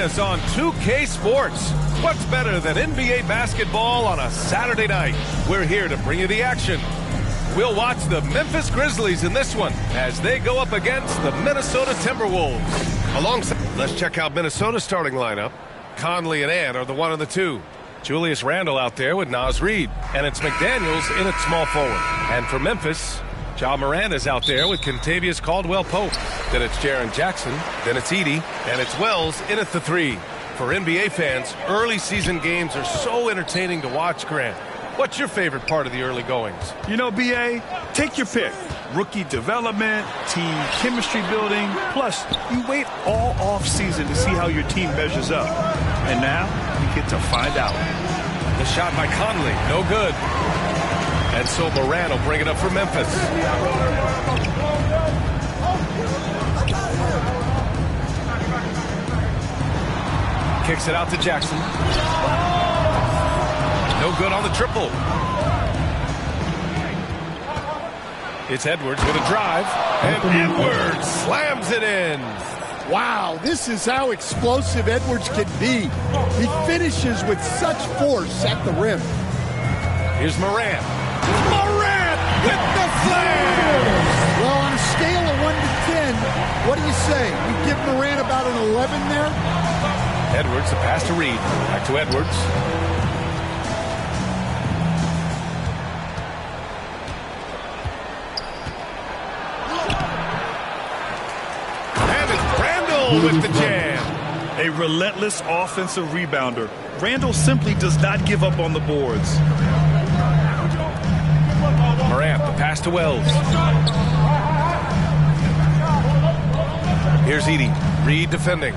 us on 2K Sports. What's better than NBA basketball on a Saturday night? We're here to bring you the action. We'll watch the Memphis Grizzlies in this one as they go up against the Minnesota Timberwolves. Alongside, let's check out Minnesota's starting lineup. Conley and Ant are the 1 and the 2. Julius Randle out there with Naz Reid. And it's McDaniels in at small forward. And for Memphis, Ja Morant is out there with Kentavious Caldwell-Pope. Then it's Jaren Jackson. Then it's Edey. And it's Wells in at the 3. For NBA fans, early season games are so entertaining to watch, Grant. What's your favorite part of the early goings? You know, B.A., take your pick. Rookie development, team chemistry building. Plus, you wait all off-season to see how your team measures up. And now, you get to find out. The shot by Conley, no good. And so Morant will bring it up for Memphis. Kicks it out to Jackson. No good on the triple. It's Edwards with a drive. And Edwards slams it in. Wow, this is how explosive Edwards can be. He finishes with such force at the rim. Here's Morant. Morant with the slam! Well, on a scale of 1 to 10, what do you say? You give Morant about an 11 there? Edwards, the pass to Reid. Back to Edwards. And it's Randle with the jam. A relentless offensive rebounder. Randle simply does not give up on the boards. Morant, the pass to Wells. Here's Edey. Reid defending.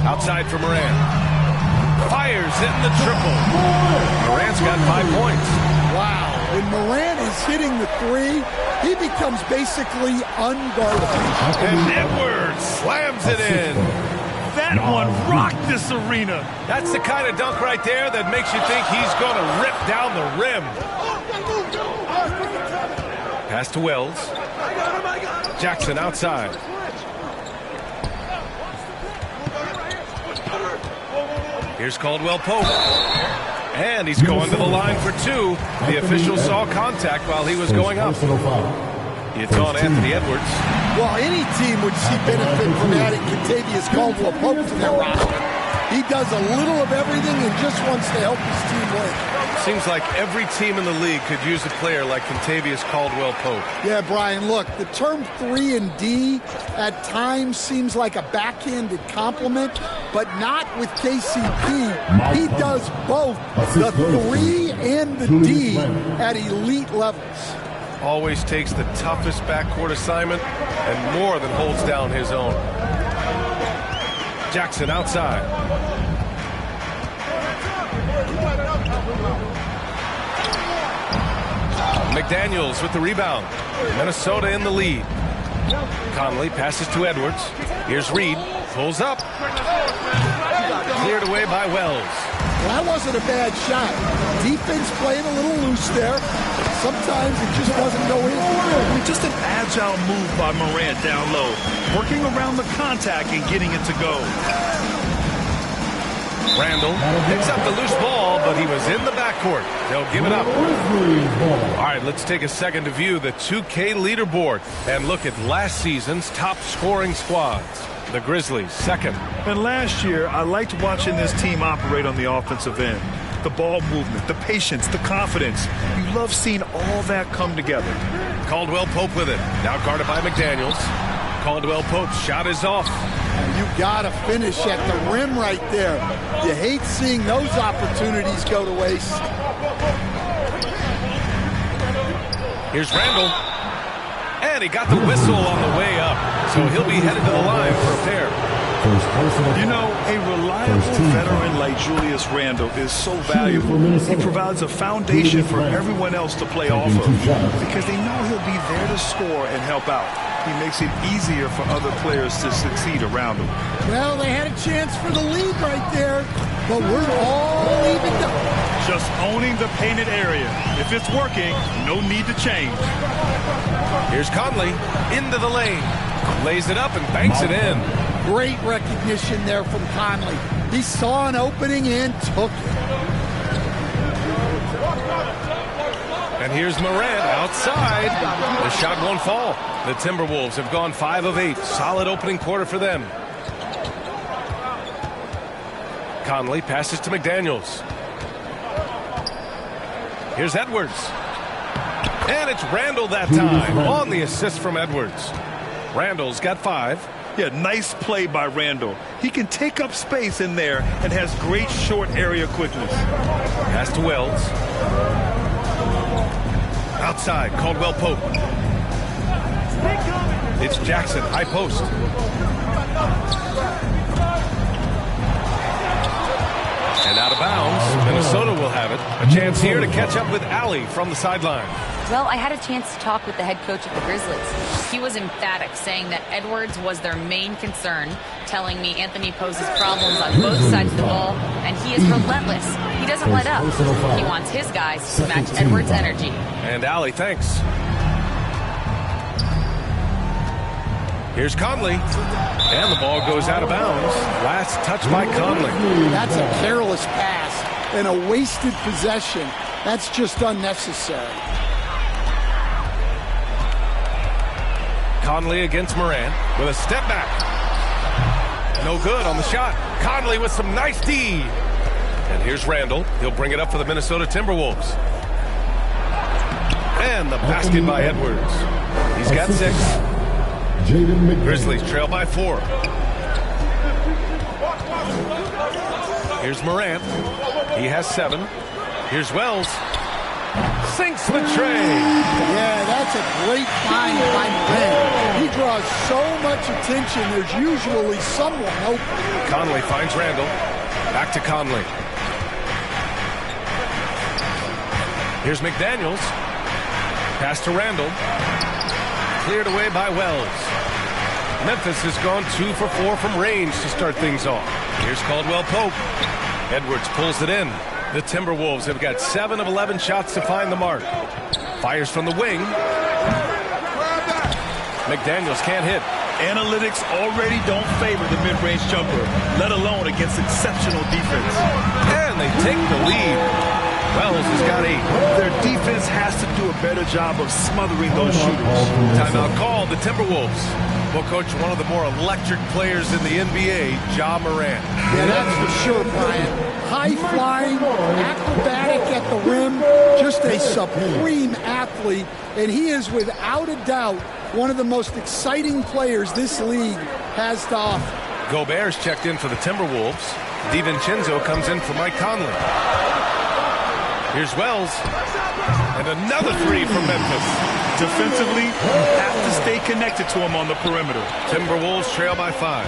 Outside for Morant. Fires in the triple. Morant's got 5 points. Wow. When Morant is hitting the 3, he becomes basically unguardable. And Edwards slams it in. That one rocked this arena. That's the kind of dunk right there that makes you think he's going to rip down the rim. Pass to Wells. Jackson outside. Here's Caldwell-Pope. And he's going to the line for 2. The official saw contact while he was going up. It's on Anthony Edwards. Well, any team would see benefit from adding Kentavious Caldwell-Pope to their roster. He does a little of everything and just wants to help his team win. Seems like every team in the league could use a player like Kentavious Caldwell-Pope. Yeah, Brian, look, the term 3 and D at times seems like a backhanded compliment, but not with KCP. He does both the 3 and the D at elite levels. Always takes the toughest backcourt assignment and more than holds down his own. Jackson outside. McDaniels with the rebound. Minnesota in the lead. Conley passes to Edwards. Here's Reid. Pulls up. Cleared away by Wells. Well, that wasn't a bad shot. Defense playing a little loose there. Sometimes it just doesn't go in. I mean, just an agile move by Morant down low. Working around the contact and getting it to go. Randle picks up the loose ball, but he was in the backcourt. They'll give it up. All right, let's take a second to view the 2K leaderboard and look at last season's top scoring squads. The Grizzlies, second. And last year, I liked watching this team operate on the offensive end. The ball movement, the patience, the confidence. You love seeing all that come together. Caldwell-Pope with it. Now guarded by McDaniels. Caldwell-Pope's shot is off. You got to finish at the rim right there. You hate seeing those opportunities go to waste. Here's Randle. And he got the whistle on the way up. So he'll be headed to the line for a pair. You know, a reliable veteran like Julius Randle is so valuable. He provides a foundation for everyone else to play off of because they know he'll be there to score and help out. He makes it easier for other players to succeed around him. Well, they had a chance for the lead right there, but we're all evened up. Just owning the painted area. If it's working, no need to change. Here's Conley into the lane. Lays it up and banks it in. Great recognition there from Conley. He saw an opening and took it. And here's Morant outside. The shot won't fall. The Timberwolves have gone 5 of 8. Solid opening quarter for them. Conley passes to McDaniels. Here's Edwards. And it's Randall that time on the assist from Edwards. Randall's got 5. Yeah, nice play by Randall. He can take up space in there and has great short area quickness. Pass to Wells. Outside, Caldwell Pope. It's Jackson, high post. And out of bounds, Minnesota will have it. A chance here to catch up with Allie from the sideline. Well, I had a chance to talk with the head coach of the Grizzlies. He was emphatic, saying that Edwards was their main concern, telling me Anthony poses problems on both sides of the ball, and he is relentless. He doesn't let up. He wants his guys to match Edwards' energy. And Allie, thanks. Here's Conley. And the ball goes out of bounds. Last touch by Conley. That's a careless pass and a wasted possession. That's just unnecessary. Conley against Morant with a step back. No good on the shot. Conley with some nice D. And here's Randall. He'll bring it up for the Minnesota Timberwolves. And the basket by Edwards. He's got 6. Grizzlies trail by 4. Here's Morant. He has 7. Here's Wells. Sinks the tray. Yeah, that's a great find by Morant. He draws so much attention, there's usually someone open. Conley finds Randall. Back to Conley. Here's McDaniels. Pass to Randall. Cleared away by Wells. Memphis has gone 2 for 4 from range to start things off. Here's Caldwell Pope. Edwards pulls it in. The Timberwolves have got 7 of 11 shots to find the mark. Fires from the wing. McDaniels can't hit. Analytics already don't favor the mid-range jumper, let alone against exceptional defense. And they take the lead. Wells has got 8. Their defense has to do a better job of smothering those shooters. Timeout called. The Timberwolves will coach one of the more electric players in the NBA, Ja Morant. Yeah, that's for sure, Brian. High-flying, acrobatic at the rim, just a supreme athlete, and he is without a doubt one of the most exciting players this league has to offer. Gobert's checked in for the Timberwolves. DiVincenzo comes in for Mike Conley. Here's Wells. And another 3 from Memphis. Defensively, you have to stay connected to him on the perimeter. Timberwolves trail by 5.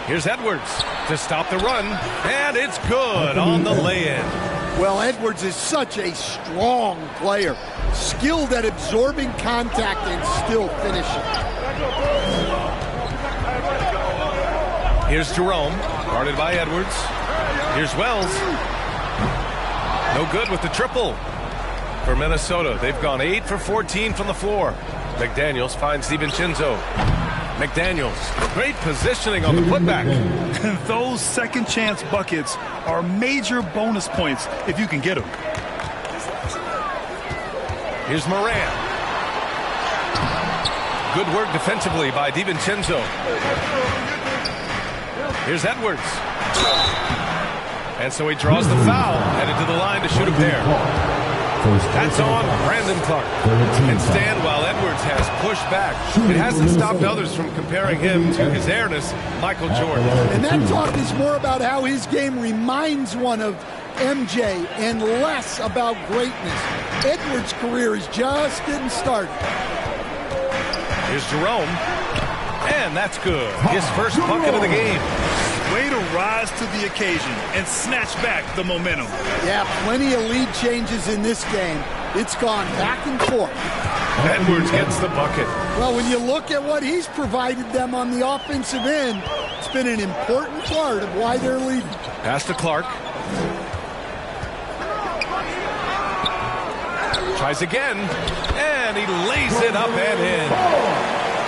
Here's Edwards to stop the run. And it's good on the lay-in. Well, Edwards is such a strong player. Skilled at absorbing contact and still finishing. Here's Jerome. Guarded by Edwards. Here's Wells. No good with the triple for Minnesota. They've gone 8 for 14 from the floor. McDaniels finds DiVincenzo. McDaniels, great positioning on the putback. Those second chance buckets are major bonus points if you can get them. Here's Morant. Good work defensively by DiVincenzo. Here's Edwards. And so he draws the foul, headed to the line to shoot a pair. That's on Brandon Clark. And stand while Edwards has pushed back. It hasn't stopped others from comparing him to his airness, Michael Jordan. And that talk is more about how his game reminds one of MJ and less about greatness. Edwards' career is just getting started. Here's Jerome. And that's good. His first bucket of the game. Way to rise to the occasion and snatch back the momentum. Yeah, plenty of lead changes in this game. It's gone back and forth. Edwards gets the bucket. Well, when you look at what he's provided them on the offensive end, it's been an important part of why they're leading. Pass to Clark. Tries again, and he lays it up and in.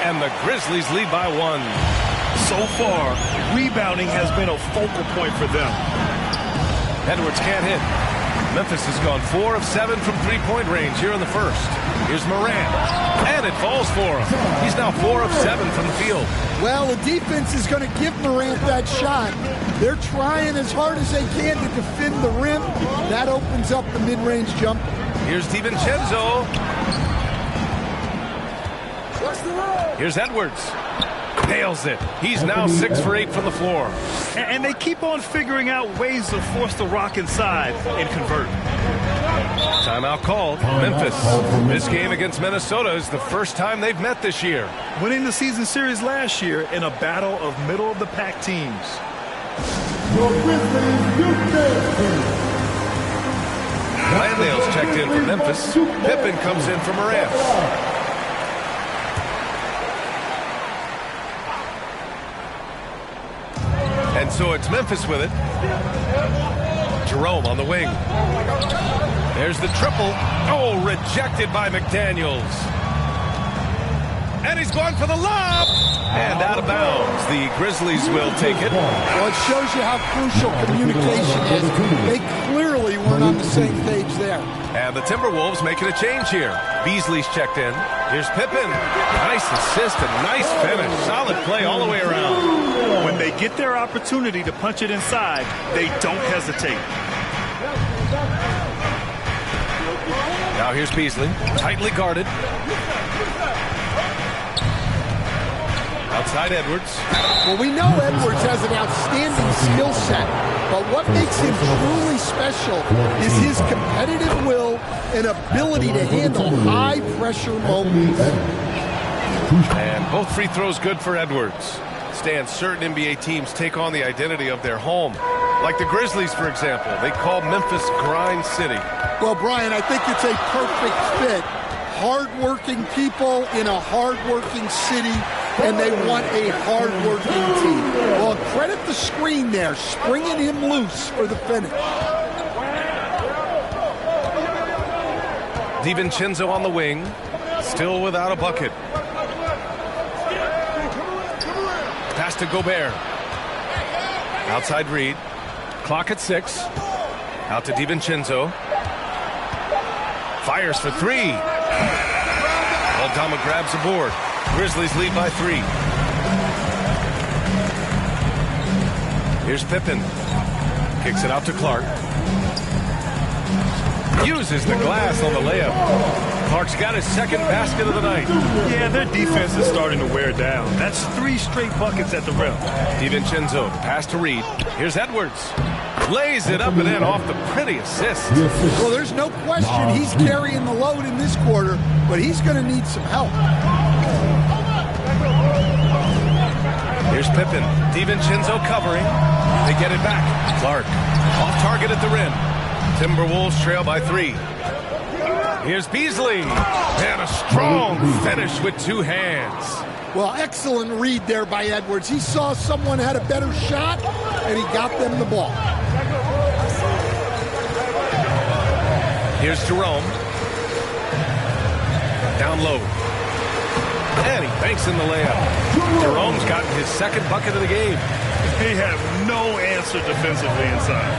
and the Grizzlies lead by 1. So far, rebounding has been a focal point for them. Edwards can't hit. Memphis has gone 4 of 7 from three-point range here in the first. Here's Morant, and it falls for him. He's now 4 of 7 from the field. Well, the defense is going to give Morant that shot. They're trying as hard as they can to defend the rim. That opens up the mid-range jumper. Here's DiVincenzo. Here's Edwards. Nails it. He's now 6 for 8 from the floor. And they keep on figuring out ways to force the rock inside and convert. Timeout called. Memphis. This game against Minnesota is the first time they've met this year. Winning the season series last year in a battle of middle-of-the-pack teams. Landale's checked in for Memphis. Pippen comes in for Morant. And so it's Memphis with it. Jerome on the wing. There's the triple. Oh, rejected by McDaniels. And he's going for the lob. And out of bounds. The Grizzlies will take it. Well, it shows you how crucial communication is. They clearly weren't on the same page there. And the Timberwolves making a change here. Beasley's checked in. Here's Pippen. Nice assist and nice finish. Solid play all the way around. When they get their opportunity to punch it inside, they don't hesitate. Now here's Beasley. Tightly guarded. Outside Edwards. Well, we know Edwards has an outstanding skill set, but what makes him truly special is his competitive will and ability to handle high-pressure moments. And both free throws good for Edwards. Stan, certain NBA teams take on the identity of their home. Like the Grizzlies, for example. They call Memphis Grind City. Well, Brian, I think it's a perfect fit. Hard-working people in a hard-working city, and they want a hard-working team. Well, credit the screen there, springing him loose for the finish. DiVincenzo on the wing, still without a bucket. Pass to Gobert. Outside Reed. Clock at 6. Out to DiVincenzo. Fires for 3. Aldama grabs the board. Grizzlies lead by 3. Here's Pippen. Kicks it out to Clark. Uses the glass on the layup. Clark's got his second basket of the night. Yeah, their defense is starting to wear down. That's 3 straight buckets at the rim. DiVincenzo, pass to Reed. Here's Edwards. Lays it up and in off the pretty assist. Well, there's no question he's carrying the load in this quarter, but he's going to need some help. Here's Pippen. DiVincenzo covering. They get it back. Clark off target at the rim. Timberwolves trail by 3. Here's Beasley. And a strong finish with 2 hands. Well, excellent read there by Edwards. He saw someone had a better shot, and he got them the ball. Here's Jerome. Down low. And he banks in the layup. Jerome's gotten his second bucket of the game. They have no answer defensively inside.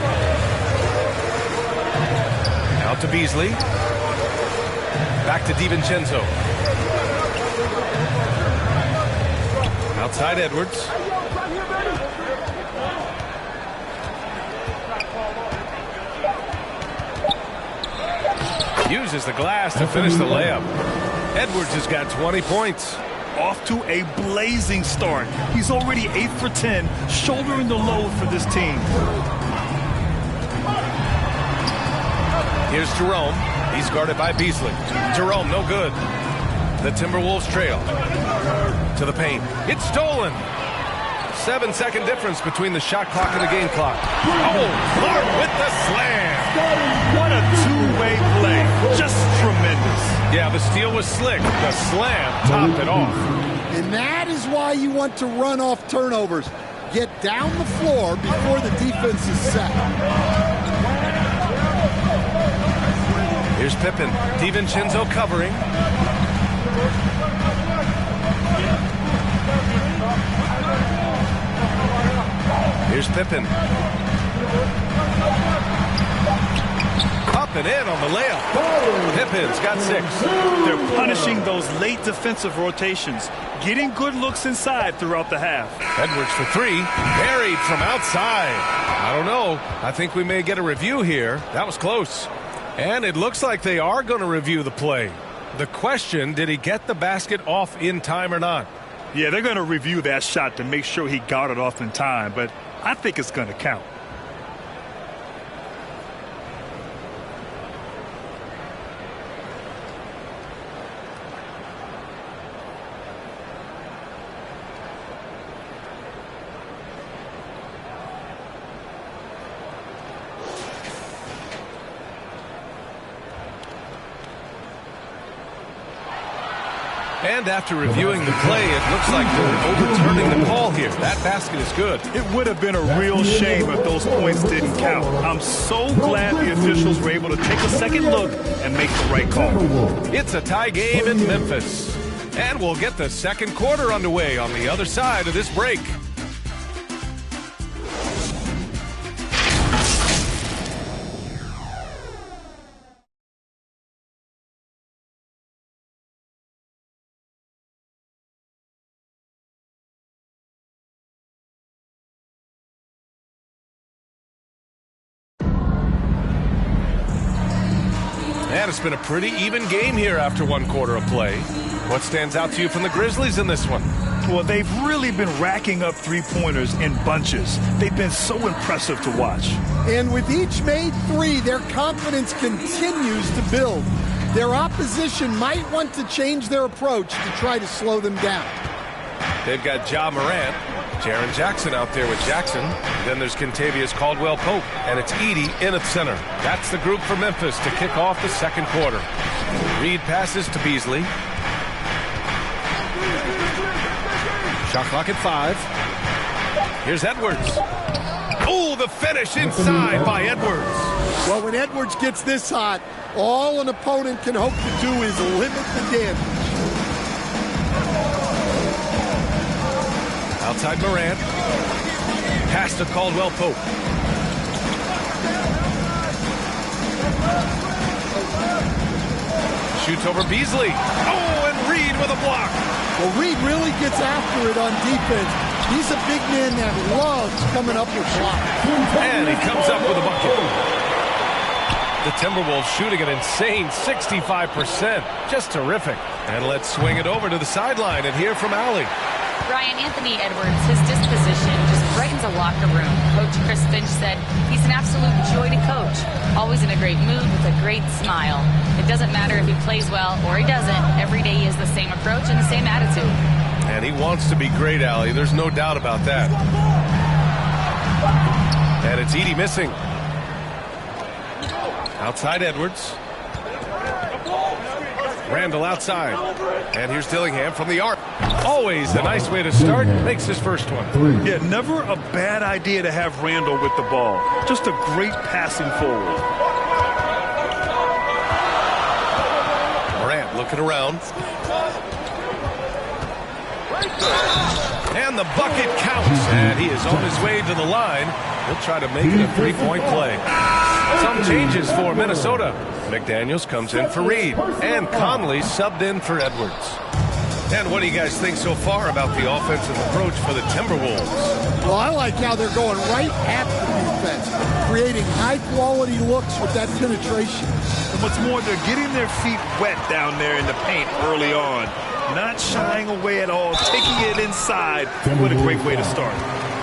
Out to Beasley. Back to DiVincenzo. Outside Edwards. Uses the glass to finish the layup. Edwards has got 20 points. Off to a blazing start. He's already 8 for 10, shouldering the load for this team. Here's Jerome. He's guarded by Beasley. Jerome, no good. The Timberwolves trail. To the paint. It's stolen. 7-second difference between the shot clock and the game clock. Oh, Clark with the slam. What a two-way play. Just tremendous. Yeah, the steal was slick. The slam topped it off. And that is why you want to run off turnovers. Get down the floor before the defense is set. Here's Pippen. DiVincenzo covering. Pippen. Up and in on the layup. Pippen's got 6. They're punishing those late defensive rotations, getting good looks inside throughout the half. Edwards for 3, buried from outside. I don't know. I think we may get a review here. That was close. And it looks like they are going to review the play. The question, did he get the basket off in time or not? Yeah, they're going to review that shot to make sure he got it off in time, but I think it's going to count. And after reviewing the play, it looks like they're overturning the call here. That basket is good. It would have been a real shame if those points didn't count. I'm so glad the officials were able to take a second look and make the right call. It's a tie game in Memphis. And we'll get the second quarter underway on the other side of this break. And it's been a pretty even game here after 1 quarter of play. What stands out to you from the Grizzlies in this one? Well, they've really been racking up three-pointers in bunches. They've been so impressive to watch. And with each made 3, their confidence continues to build. Their opposition might want to change their approach to try to slow them down. They've got Ja Morant, Jaren Jackson out there with Jackson. Then there's Kentavious Caldwell-Pope, and it's Edey in at center. That's the group for Memphis to kick off the second quarter. Reed passes to Beasley. Shot clock at 5. Here's Edwards. Oh, the finish inside by Edwards. Well, when Edwards gets this hot, all an opponent can hope to do is limit the damage. Outside Morant. Pass to Caldwell-Pope. Shoots over Beasley. Oh, and Reed with a block. Well, Reed really gets after it on defense. He's a big man that loves coming up with blocks. And he comes up with a bucket. The Timberwolves shooting an insane 65%. Just terrific. And let's swing it over to the sideline and hear from Allie. Ryan, Anthony Edwards, his disposition just brightens a locker room. Coach Chris Finch said he's an absolute joy to coach. Always in a great mood with a great smile. It doesn't matter if he plays well or he doesn't. Every day he has the same approach and the same attitude. And he wants to be great, Allie. There's no doubt about that. And it's Edey missing. Outside Edwards. Randall outside. And here's Dillingham from the arc. Always a nice way to start. Makes his first one. Yeah, never a bad idea to have Randall with the ball. Just a great passing forward. Morant looking around. And the bucket counts. And he is on his way to the line. He'll try to make it a three-point play. Some changes for Minnesota. McDaniels comes in for Reed. And Conley subbed in for Edwards. And what do you guys think so far about the offensive approach for the Timberwolves? Well, I like how they're going right at the defense, creating high-quality looks with that penetration. And what's more, they're getting their feet wet down there in the paint early on. Not shying away at all, taking it inside. What a great way to start.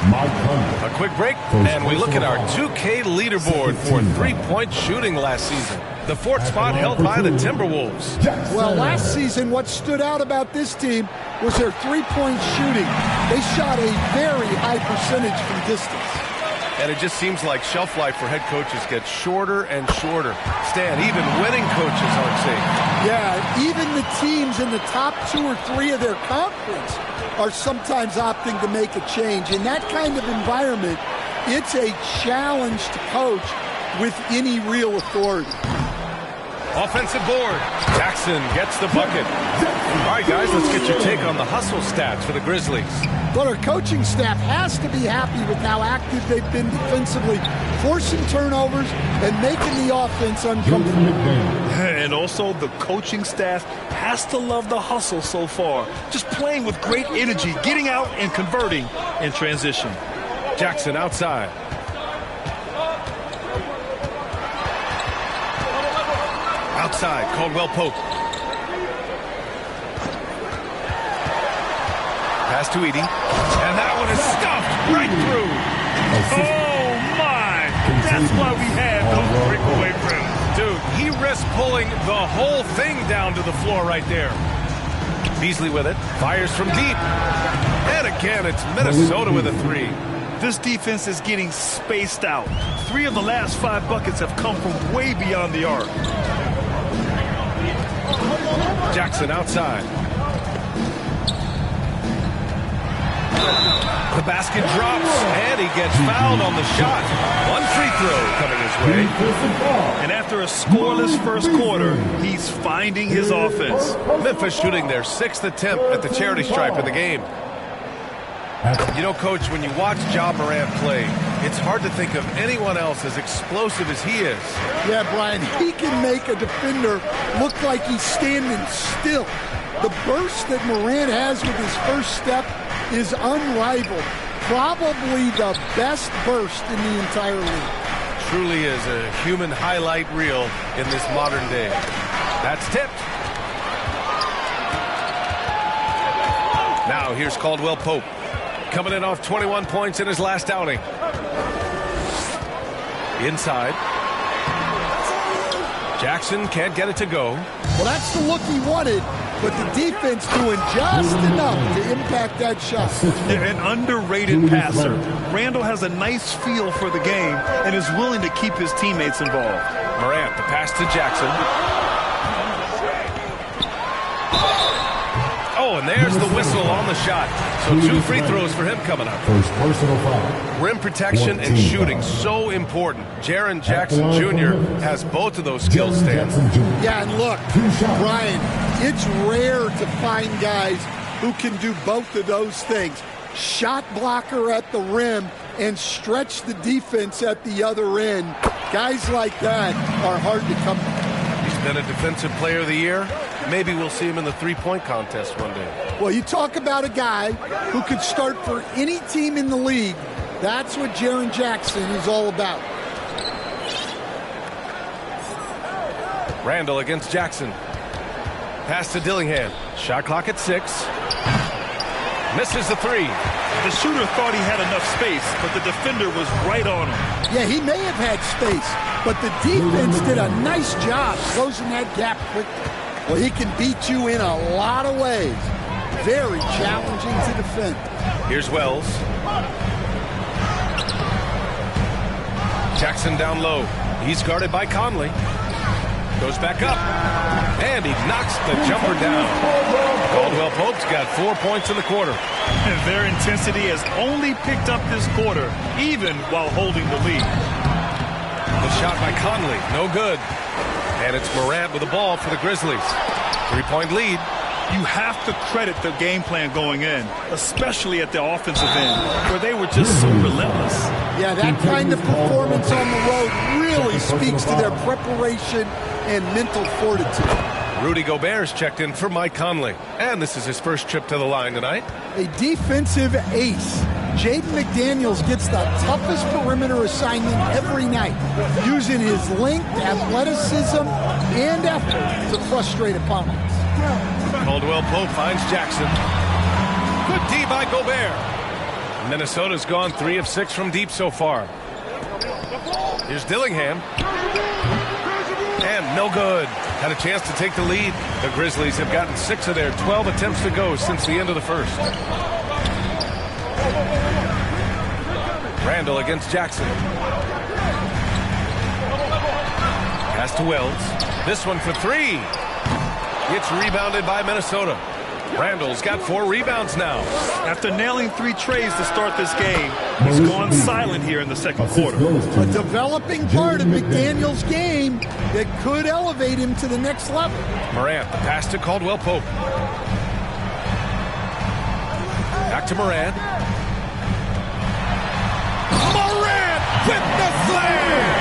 A quick break, and we look at our 2K leaderboard for three-point shooting last season. The fourth spot held by the Timberwolves. Well, last season, what stood out about this team was their three-point shooting. They shot a very high percentage from distance. And it just seems like shelf life for head coaches gets shorter and shorter. Stan, even winning coaches aren't safe. Yeah, even the teams in the top 2 or 3 of their conference are sometimes opting to make a change. In that kind of environment, it's a challenge to coach with any real authority. Offensive board. Jackson gets the bucket. All right, guys, let's get your take on the hustle stats for the Grizzlies. Well, our coaching staff has to be happy with how active they've been defensively, forcing turnovers and making the offense uncomfortable. And also, the coaching staff has to love the hustle so far. Just playing with great energy, getting out and converting in transition. Jackson outside. Outside, Caldwell Pope. Pass to Edie. And that one is stuffed right through. Oh, my. That's why we have those breakaway rims. Dude, he risked pulling the whole thing down to the floor right there. Beasley with it. Fires from deep. And again, it's Minnesota with a three. This defense is getting spaced out. 3 of the last 5 buckets have come from way beyond the arc. Jackson outside. The basket drops, and he gets fouled on the shot. 1 free throw coming his way. And after a scoreless first quarter, he's finding his offense. Memphis shooting their 6th attempt at the charity stripe of the game. You know, Coach, when you watch Ja Morant play, it's hard to think of anyone else as explosive as he is. Yeah, Brian, he can make a defender look like he's standing still. The burst that Morant has with his first step is unrivaled. Probably the best burst in the entire league. Truly is a human highlight reel in this modern day. That's tipped. Now here's Caldwell Pope. Coming in off 21 points in his last outing. Inside. Jackson can't get it to go. Well, that's the look he wanted, but the defense doing just enough to impact that shot. They're an underrated passer. Randall has a nice feel for the game and is willing to keep his teammates involved. Morant, the pass to Jackson. Oh, and there's the whistle on the shot. So 2 free throws for him coming up. First personal foul. Rim protection and shooting, so important. Jaren Jackson Jr. has both of those skills, Stan. Yeah, and look, Brian, it's rare to find guys who can do both of those things. Shot blocker at the rim and stretch the defense at the other end. Guys like that are hard to come by. He's been a defensive player of the year. Maybe we'll see him in the three-point contest one day. Well, you talk about a guy who could start for any team in the league. That's what Jaren Jackson is all about. Randall against Jackson. Pass to Dillingham. Shot clock at 6. Misses the 3. The shooter thought he had enough space, but the defender was right on him. Yeah, he may have had space, but the defense did a nice job closing that gap quickly. Well, he can beat you in a lot of ways. Very challenging to defend. Here's Wells. Jackson down low. He's guarded by Conley. Goes back up. And he knocks the jumper down. Caldwell Pope's got 4 points in the quarter. And their intensity has only picked up this quarter, even while holding the lead. The shot by Conley, no good. And it's Morant with the ball for the Grizzlies. 3-point lead. You have to credit the game plan going in, especially at the offensive end, where they were just so relentless. Yeah, that kind of performance on the road really speaks to their preparation and mental fortitude. Rudy Gobert's checked in for Mike Conley. And this is his first trip to the line tonight. A defensive ace. Jaden McDaniels gets the toughest perimeter assignment every night, using his length, athleticism, and effort to frustrate opponents. Caldwell Pope finds Jackson. Good D by Gobert. Minnesota's gone 3 of 6 from deep so far. Here's Dillingham. And no good. Had a chance to take the lead. The Grizzlies have gotten 6 of their 12 attempts to go since the end of the first. Randall against Jackson. Pass to Wells. This one for 3. It's rebounded by Minnesota. Randall's got 4 rebounds now. After nailing 3 trays to start this game, he's gone silent here in the second quarter. A developing part of McDaniel's game that could elevate him to the next level. Morant, the pass to Caldwell Pope. Back to Morant. Morant with the slam!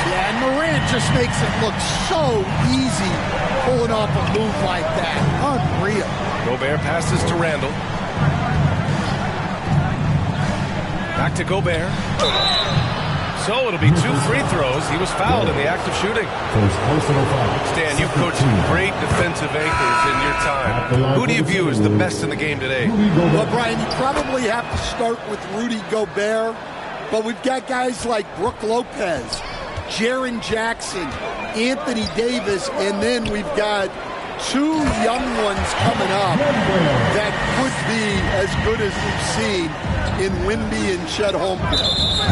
Yeah, and Morant just makes it look so easy pulling off a move like that. Unreal. Gobert passes to Randall. Back to Gobert. So it'll be 2 free throws. He was fouled in the act of shooting. Stan, you've coached great defensive anchors in your time. Who do you view as the best in the game today? Well, Brian, you probably have to start with Rudy Gobert, but we've got guys like Brook Lopez, Jaren Jackson, Anthony Davis, and then we've got 2 young ones coming up that could be as good as we've seen in Wemby and Chet Holmgren.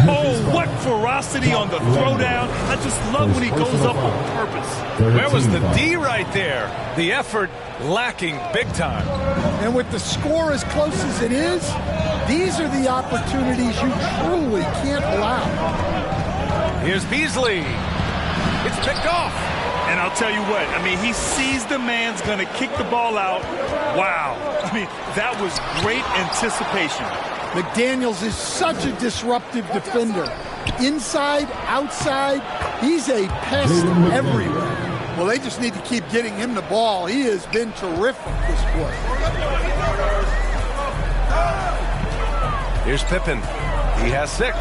Oh, what ferocity on the throwdown. I just love when he goes up on purpose. Where was the D right there? The effort lacking big time. And with the score as close as it is, these are the opportunities you truly can't allow. Here's Beasley. It's picked off. And I'll tell you what, I mean, he sees the man's going to kick the ball out. Wow. I mean, that was great anticipation. McDaniels is such a disruptive defender. Inside, outside, he's a pest everywhere. Well, they just need to keep getting him the ball. He has been terrific this quarter. Here's Pippen. He has 6.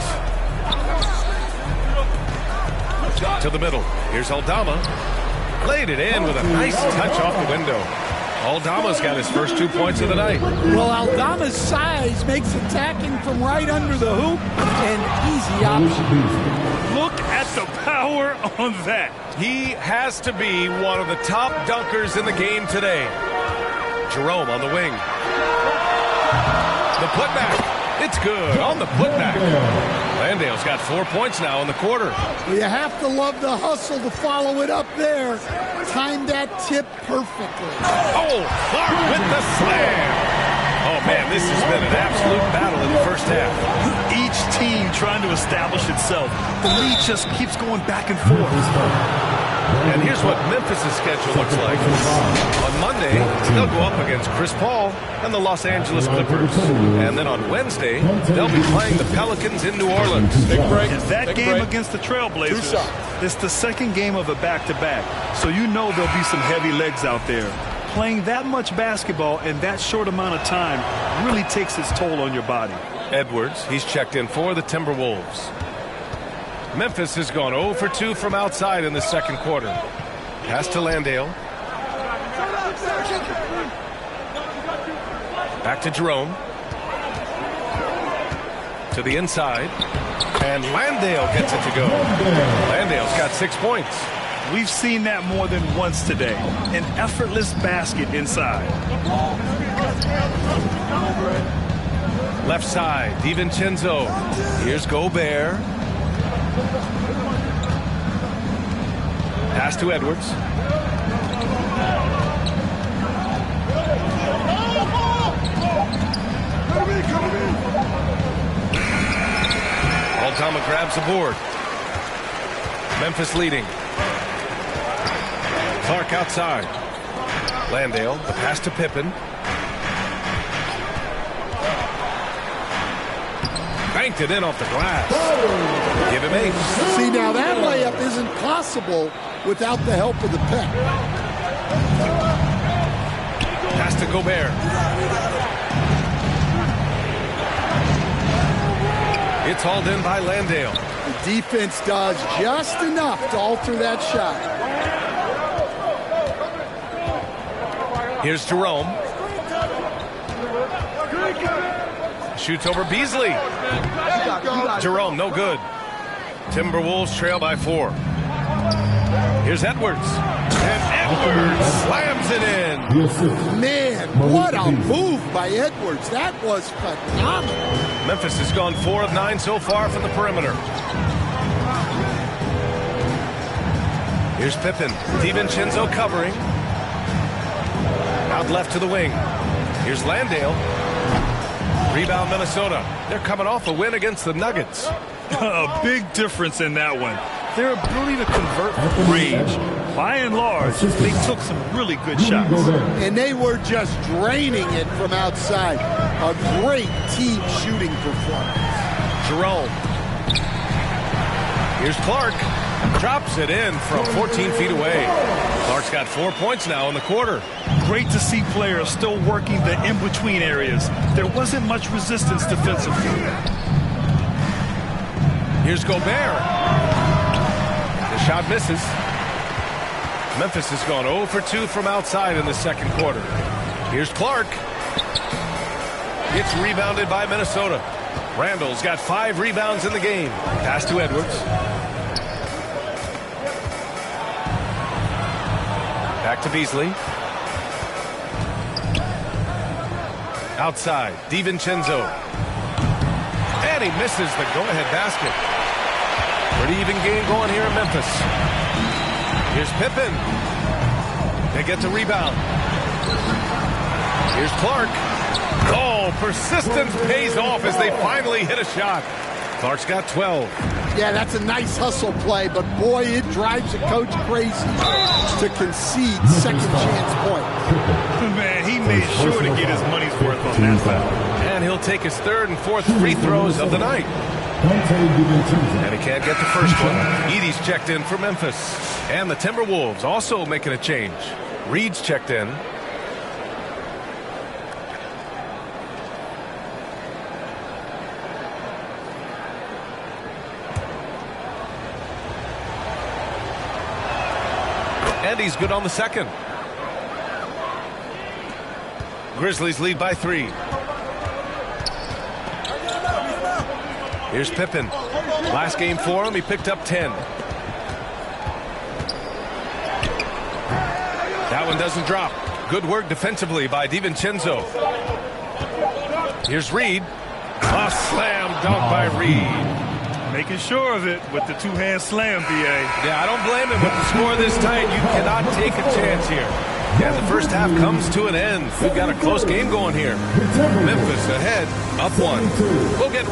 To the middle. Here's Aldama. Laid it in with a nice touch off the window. Aldama's got his first 2 points of the night. Well, Aldama's size makes attacking from right under the hoop an easy option. Look at the power on that. He has to be one of the top dunkers in the game today. Jerome on the wing. The putback. It's good on the putback. Landale's got 4 points now in the quarter. Well, you have to love the hustle to follow it up there. Timed that tip perfectly. Oh, Clark with the slam. Oh, man, this has been an absolute battle in the first half. Each team trying to establish itself. The lead just keeps going back and forth. And here's what Memphis' schedule looks like. On Monday, they'll go up against Chris Paul and the Los Angeles Clippers. And then on Wednesday, they'll be playing the Pelicans in New Orleans. Big break. And that game against the Trailblazers, it's the second game of a back-to-back. So you know there'll be some heavy legs out there. Playing that much basketball in that short amount of time really takes its toll on your body. Edwards, he's checked in for the Timberwolves. Memphis has gone 0 for 2 from outside in the second quarter. Pass to Landale. Back to Jerome. To the inside. And Landale gets it to go. Landale's got 6 points. We've seen that more than once today. An effortless basket inside. Left side, DiVincenzo. Here's Gobert. Pass to Edwards. Aldama grabs the board. Memphis leading. Clark outside. Landale, the pass to Pippen. Banked it in off the glass. Give him 8. See, now that layup isn't possible without the help of the pick. Pass to Gobert. It's hauled in by Landale. The defense does just enough to alter that shot. Here's Jerome. Shoots over Beasley. Jerome, no good. Timberwolves trail by 4. Here's Edwards. And Edwards slams it in. Man, what a move by Edwards. That was phenomenal. Memphis has gone 4 of 9 so far from the perimeter. Here's Pippen. DiVincenzo covering. Out left to the wing. Here's Landale. Rebound Minnesota. They're coming off a win against the Nuggets. A big difference in that one. Their ability to convert from range. By and large, they took some really good shots. And they were just draining it from outside. A great team shooting performance. Jerome. Here's Clark. Drops it in from 14 feet away. Clark's got 4 points now in the quarter. Great to see players still working the in-between areas. There wasn't much resistance defensively. Here's Gobert. The shot misses. Memphis has gone 0 for 2 from outside in the second quarter. Here's Clark. It's rebounded by Minnesota. Randall's got 5 rebounds in the game. Pass to Edwards. Back to Beasley. Outside, DiVincenzo. And he misses the go-ahead basket. Pretty even game going here in Memphis. Here's Pippen. They get the rebound. Here's Clark. Oh, persistence pays off as they finally hit a shot. Clark's got 12. Yeah, that's a nice hustle play, but boy, it drives a coach crazy to concede second chance point. Man, he made sure to get his money's worth on that foul. And he'll take his third and fourth free throws of the night. And he can't get the first one. Edey's checked in for Memphis. And the Timberwolves also making a change. Reed's checked in. And he's good on the second. Grizzlies lead by 3. Here's Pippen. Last game for him, he picked up 10. That one doesn't drop. Good work defensively by DiVincenzo. Here's Reed. A slam dunk by Reed. Making sure of it with the two-hand slam, B.A. Yeah, I don't blame him. With the score this tight, you cannot take a chance here. And the first half comes to an end. We've got a close game going here. Memphis ahead, up 1. We'll get...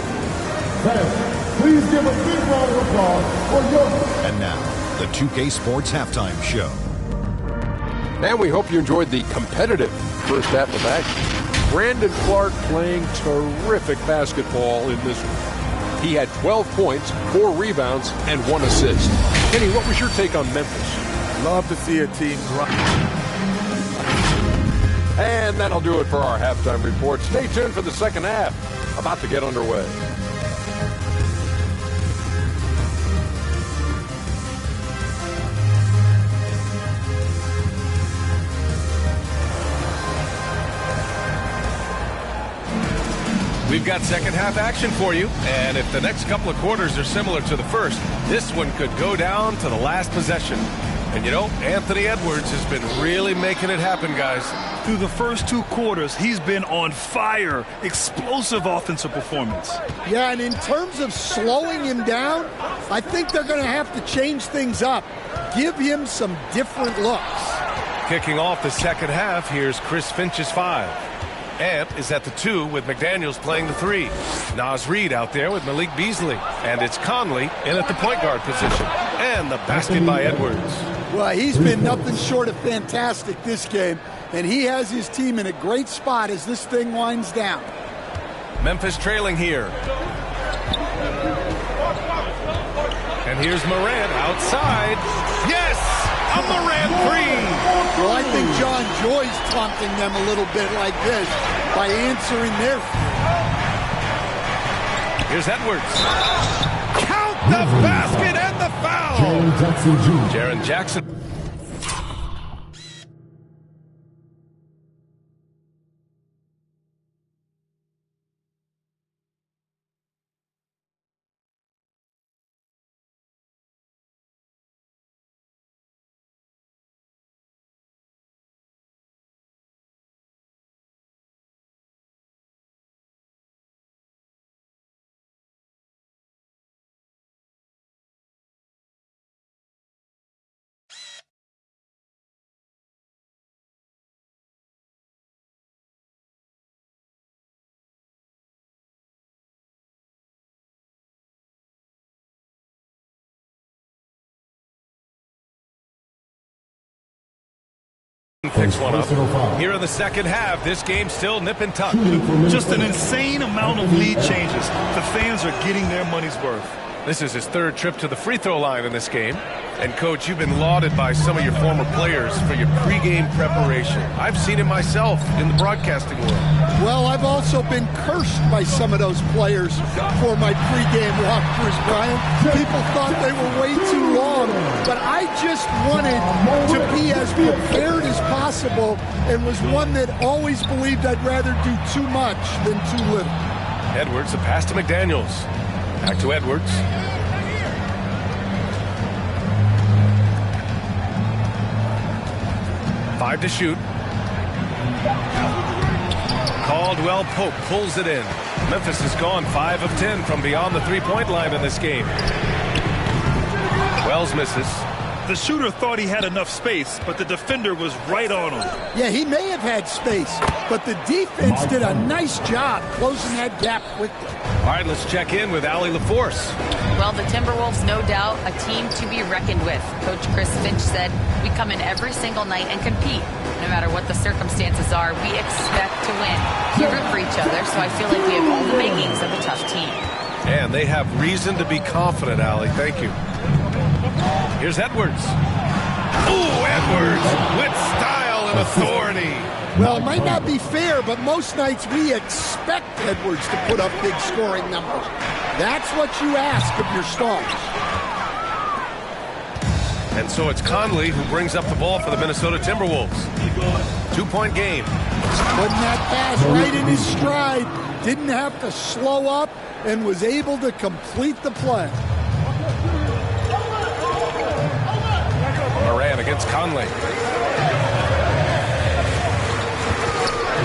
Please give a big round of applause for your... And now, the 2K Sports Halftime Show. And we hope you enjoyed the competitive first half of action. Brandon Clark playing terrific basketball in this one. He had 12 points, 4 rebounds, and 1 assist. Kenny, what was your take on Memphis? Love to see a team grind. And that'll do it for our halftime report. Stay tuned for the second half. About to get underway. We've got second half action for you, and if the next couple of quarters are similar to the first, this one could go down to the last possession. And you know, Anthony Edwards has been really making it happen, guys. Through the first 2 quarters, he's been on fire. Explosive offensive performance. Yeah, and in terms of slowing him down, I think they're going to have to change things up. Give him some different looks. Kicking off the second half, here's Chris Finch's 5. Ant is at the 2 with McDaniels playing the 3. Naz Reid out there with Malik Beasley. And it's Conley in at the point guard position. And the basket by Edwards. Well, he's been nothing short of fantastic this game. And he has his team in a great spot as this thing winds down. Memphis trailing here. And here's Morant outside. Yes! A Morant 3! Well, I think John Joy's taunting them a little bit like this by answering their... Here's Edwards. Count the basket and the foul! Jaren Jackson. picks one up. Here in the second half, this game's still nip and tuck. Just an insane amount of lead changes. The fans are getting their money's worth. This is his third trip to the free throw line in this game. And, Coach, you've been lauded by some of your former players for your pregame preparation. I've seen it myself in the broadcasting world. Well, I've also been cursed by some of those players for my pregame walkthroughs, Brian. People thought they were way too long, but I just wanted to be as prepared as possible and was one that always believed I'd rather do too much than too little. Edwards, the pass to McDaniels. Back to Edwards. Five to shoot. Caldwell Pope pulls it in. Memphis has gone 5 of 10 from beyond the three-point line in this game. Wells misses. The shooter thought he had enough space, but the defender was right on him. Yeah, he may have had space, but the defense did a nice job closing that gap quickly. All right, let's check in with Allie LaForce. Well, the Timberwolves, no doubt, a team to be reckoned with. Coach Chris Finch said, we come in every single night and compete. No matter what the circumstances are, we expect to win. We root for each other, so I feel like we have all the makings of a tough team. And they have reason to be confident, Allie. Thank you. Here's Edwards. Ooh, Edwards with style and authority. Well, it might not be fair, but most nights we expect Edwards to put up big scoring numbers. That's what you ask of your stars. And so it's Conley who brings up the ball for the Minnesota Timberwolves. 2-point game. Putting that pass right in his stride. Didn't have to slow up and was able to complete the play. Moran against Conley.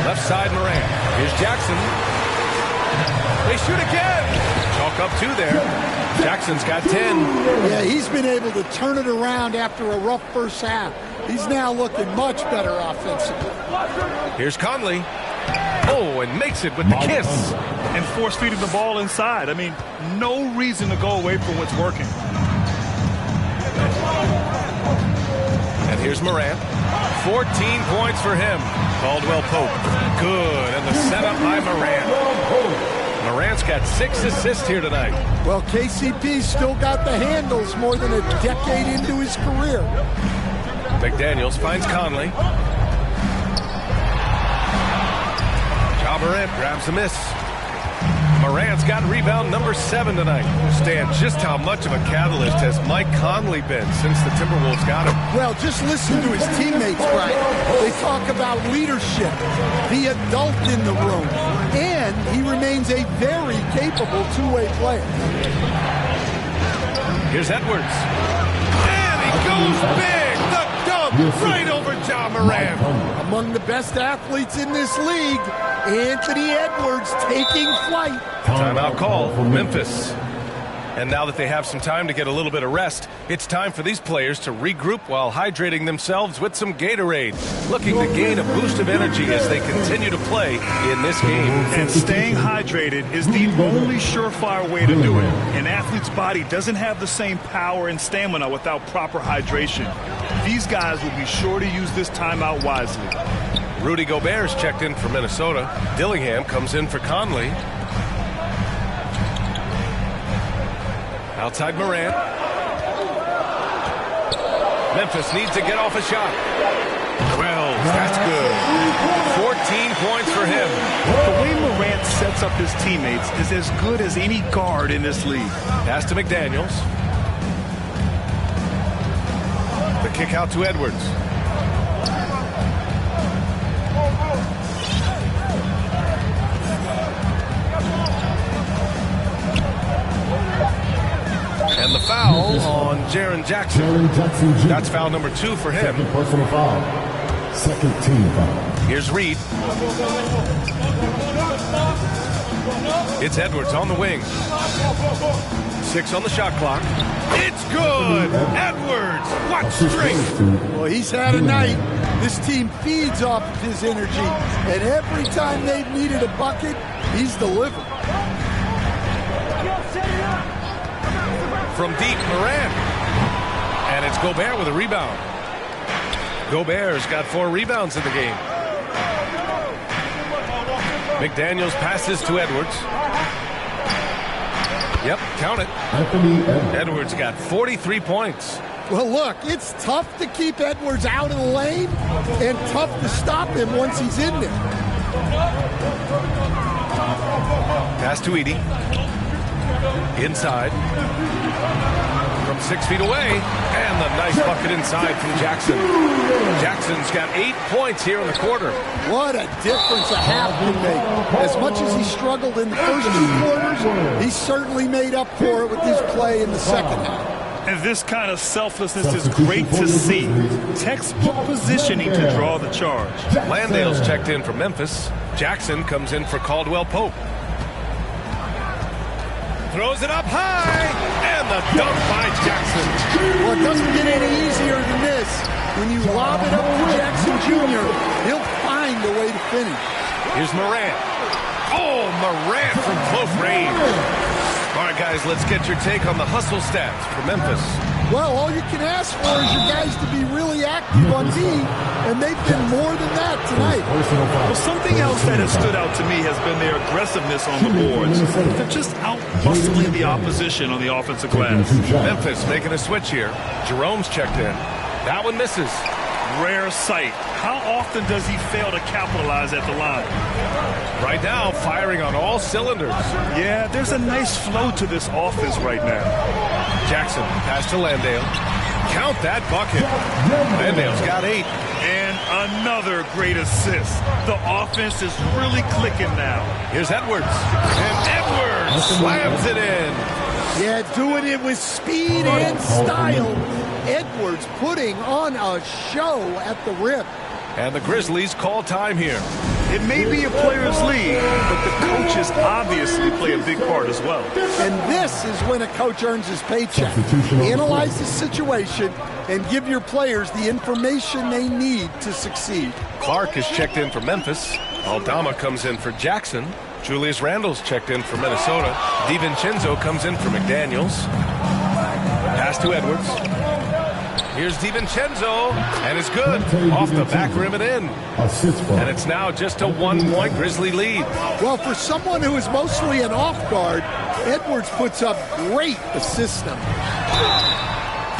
Left side Moran. Here's Jackson. They shoot again. Chalk up 2 there. Jackson's got 10. Yeah, he's been able to turn it around after a rough first half. He's now looking much better offensively. Here's Conley. Oh, and makes it with the kiss. And force feeding the ball inside. I mean, no reason to go away from what's working. And here's Morant. 14 points for him. Caldwell Pope. Good. And the setup by Morant. Morant's got 6 assists here tonight. Well, KCP's still got the handles more than a decade into his career. McDaniels finds Conley. Ja Morant grabs the miss. Morant's got rebound number 7 tonight. Stan, just how much of a catalyst has Mike Conley been since the Timberwolves got him? Well, just listen to his teammates, Brian. They talk about leadership, the adult in the room, and he remains a very capable two-way player. Here's Edwards. And he goes big. The dunk right over Ja Morant. Among the best athletes in this league, Anthony Edwards taking flight. Timeout call for Memphis. And now that they have some time to get a little bit of rest, it's time for these players to regroup while hydrating themselves with some Gatorade, looking to gain a boost of energy as they continue to play in this game. And staying hydrated is the only surefire way to do it. An athlete's body doesn't have the same power and stamina without proper hydration. These guys will be sure to use this timeout wisely. Rudy Gobert's checked in for Minnesota. Dillingham comes in for Conley. Outside Morant. Memphis needs to get off a shot. 12, that's good. 14 points for him. The way Morant sets up his teammates is as good as any guard in this league. Pass to McDaniels. The kick out to Edwards. And the foul on Jaren Jackson. That's foul number 2 for him. Second personal foul. Second team foul. Here's Reed. It's Edwards on the wing. 6 on the shot clock. It's good. Edwards. What strength. Well, he's had a night. This team feeds off of his energy. And every time they've needed a bucket, he's delivered. From deep, Morant. And it's Gobert with a rebound. Gobert's got 4 rebounds in the game. McDaniels passes to Edwards. Yep, count it. Edwards got 43 points. Well, look, it's tough to keep Edwards out of the lane and tough to stop him once he's in there. Pass to Edie. Inside. From 6 feet away. And the nice bucket inside from Jackson. Jackson's got 8 points here in the quarter. What a difference a half can make. As much as he struggled in the first 2 quarters, he certainly made up for it with his play in the second half. And this kind of selflessness is great to see. Textbook positioning to draw the charge. Landale's checked in for Memphis. Jackson comes in for Caldwell Pope. Throws it up high, and the dunk by Jackson. Well, it doesn't get any easier than this. When you lob it up to Jackson Jr., he'll find a way to finish. Here's Morant. Oh, Morant from close range. All right, guys, let's get your take on the hustle stats for Memphis. Well, all you can ask for is your guys to be really active on D, and they've been more than that tonight. Well, something else that has stood out to me has been their aggressiveness on the boards. They're just out-muscling the opposition on the offensive glass. Memphis making a switch here. Jerome's checked in. That one misses. Rare sight. How often does he fail to capitalize at the line? Right now, firing on all cylinders. Yeah, there's a nice flow to this offense right now. Jackson, pass to Landale. Count that bucket. Landale's got 8. And another great assist. The offense is really clicking now. Here's Edwards. And Edwards slams it in. Yeah, doing it with speed and style. Edwards putting on a show at the rim. And the Grizzlies call time here. It may be a players' league, but the coaches obviously play a big part as well. And this is when a coach earns his paycheck. Analyze the situation and give your players the information they need to succeed. Clark is checked in for Memphis. Aldama comes in for Jackson. Julius Randle's checked in for Minnesota. DiVincenzo comes in for McDaniels. Pass to Edwards. Here's DiVincenzo, and it's good. Off the back rim and in. And it's now just a 1-point Grizzly lead. Well, for someone who is mostly an off guard, Edwards puts up great assist numbers.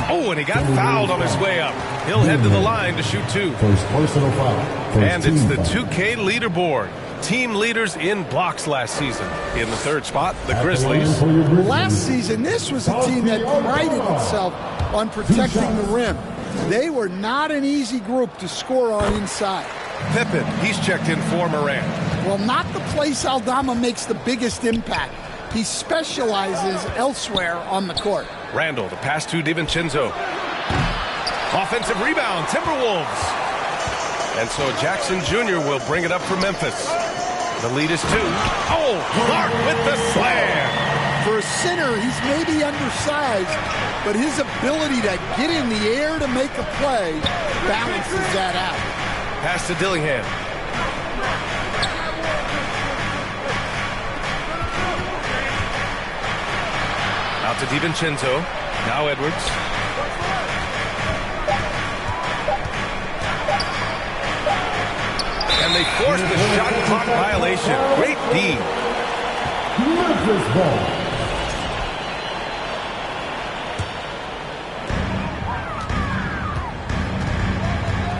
Oh, and he got fouled on his way up. He'll head to the line to shoot 2. First personal foul. And it's the 2K leaderboard. Team leaders in blocks last season. In the 3rd spot, the Grizzlies. Last season, this was a team that prided itself on protecting the rim. They were not an easy group to score on inside. Pippen, he's checked in for Morant. Well, not the place Aldama makes the biggest impact. He specializes elsewhere on the court. Randle, the pass to DiVincenzo. Offensive rebound, Timberwolves. And so Jackson Jr. will bring it up for Memphis. The lead is 2. Oh, Clark with the slam. For a center, he's maybe undersized, but his ability to get in the air to make a play balances that out. Pass to Dillingham. Out to DiVincenzo. Now Edwards. And they force the shot clock violation. Great D. Memphis ball.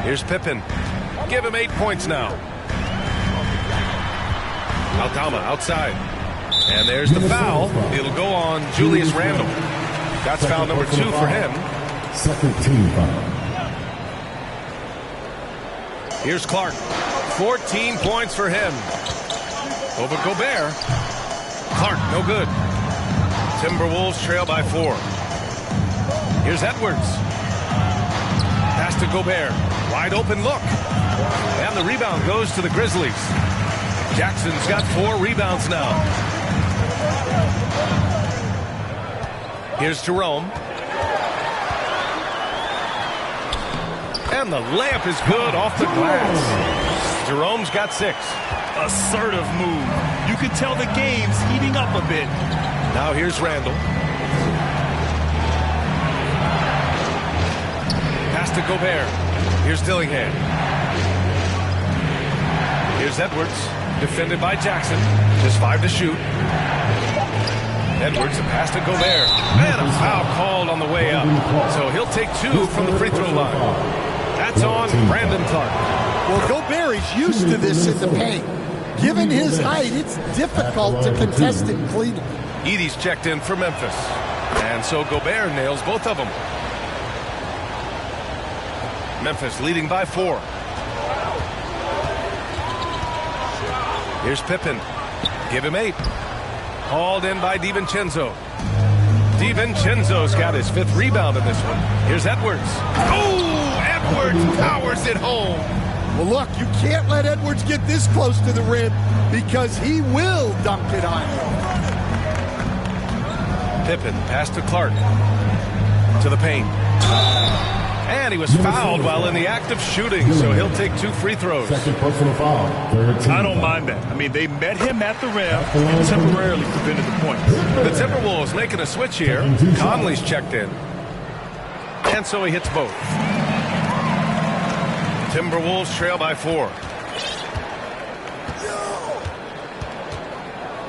Here's Pippen. Give him 8 points now. Aldama outside. And there's the foul. It'll go on Julius Randle. That's foul number 2 for him. Second team foul. Here's Clark. 14 points for him. Over Gobert. Clark, no good. Timberwolves trail by 4. Here's Edwards. Pass to Gobert. Wide open look. And the rebound goes to the Grizzlies. Jackson's got 4 rebounds now. Here's Jerome. And the layup is good off the glass. Jerome's got 6. Assertive move. You can tell the game's heating up a bit. Now here's Randle. Pass to Gobert. Here's Dillingham. Here's Edwards, defended by Jackson. Just 5 to shoot. Edwards, a pass to Gobert. And a foul called on the way up. So he'll take 2 from the free throw line. That's on Brandon Clark. Well, Gobert is used to this in the paint. Given his height, it's difficult to contest him cleanly. Edey's checked in for Memphis. And so Gobert nails both of them. Memphis leading by 4. Here's Pippen. Give him 8. Hauled in by DiVincenzo. DiVincenzo's got his 5th rebound in this one. Here's Edwards. Oh, Edwards powers it home. Well, look, you can't let Edwards get this close to the rim because he will dunk it on you. Pippen pass to Clark. To the paint. And he was fouled while in the act of shooting, so he'll take 2 free throws. Second personal foul. I don't mind that. I mean, they met him at the rim and temporarily prevented the points. The Timberwolves making a switch here. Conley's checked in. And so he hits both. Timberwolves trail by 4.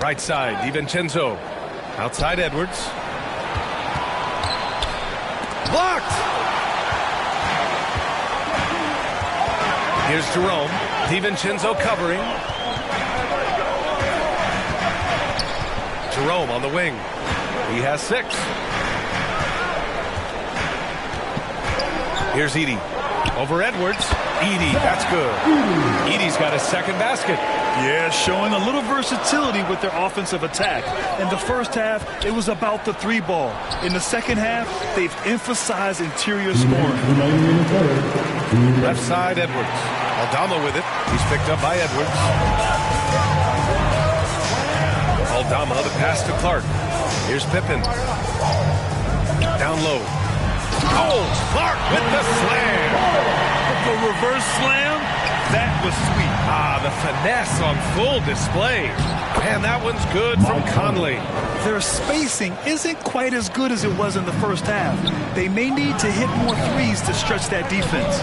Right side, DiVincenzo. Outside Edwards. Blocked! Here's Jerome. DiVincenzo covering. Jerome on the wing. He has 6. Here's Edey. Over Edwards. Edey, that's good. Edey's got his 2nd basket. Yeah, showing a little versatility with their offensive attack. In the first half, it was about the 3-ball. In the second half, they've emphasized interior scoring. Left side, Edwards. Aldama with it. He's picked up by Edwards. Aldama, the pass to Clark. Here's Pippen. Down low. Oh, Clark with the slam. The reverse slam, that was sweet. Ah, the finesse on full display. And that one's good from Conley. Their spacing isn't quite as good as it was in the first half. They may need to hit more threes to stretch that defense.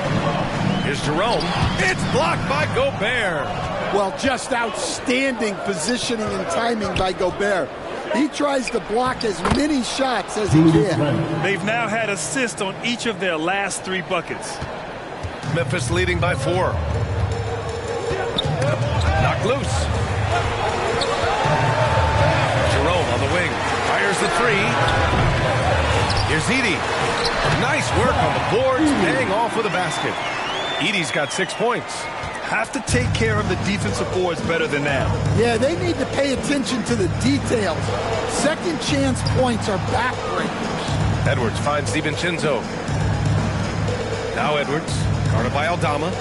Here's Jerome. It's blocked by Gobert. Well, just outstanding positioning and timing by Gobert. He tries to block as many shots as he can. They've now had assists on each of their last 3 buckets. Memphis leading by 4. Knocked loose. Jerome on the wing. Fires the 3. Here's Edey. Nice work on the boards, paying off with a basket. Edey's got 6 points. Have to take care of the defensive boards better than that. Yeah, they need to pay attention to the details. Second chance points are backbreakers. Edwards finds DiVincenzo. Now Edwards. Guarded by Aldama.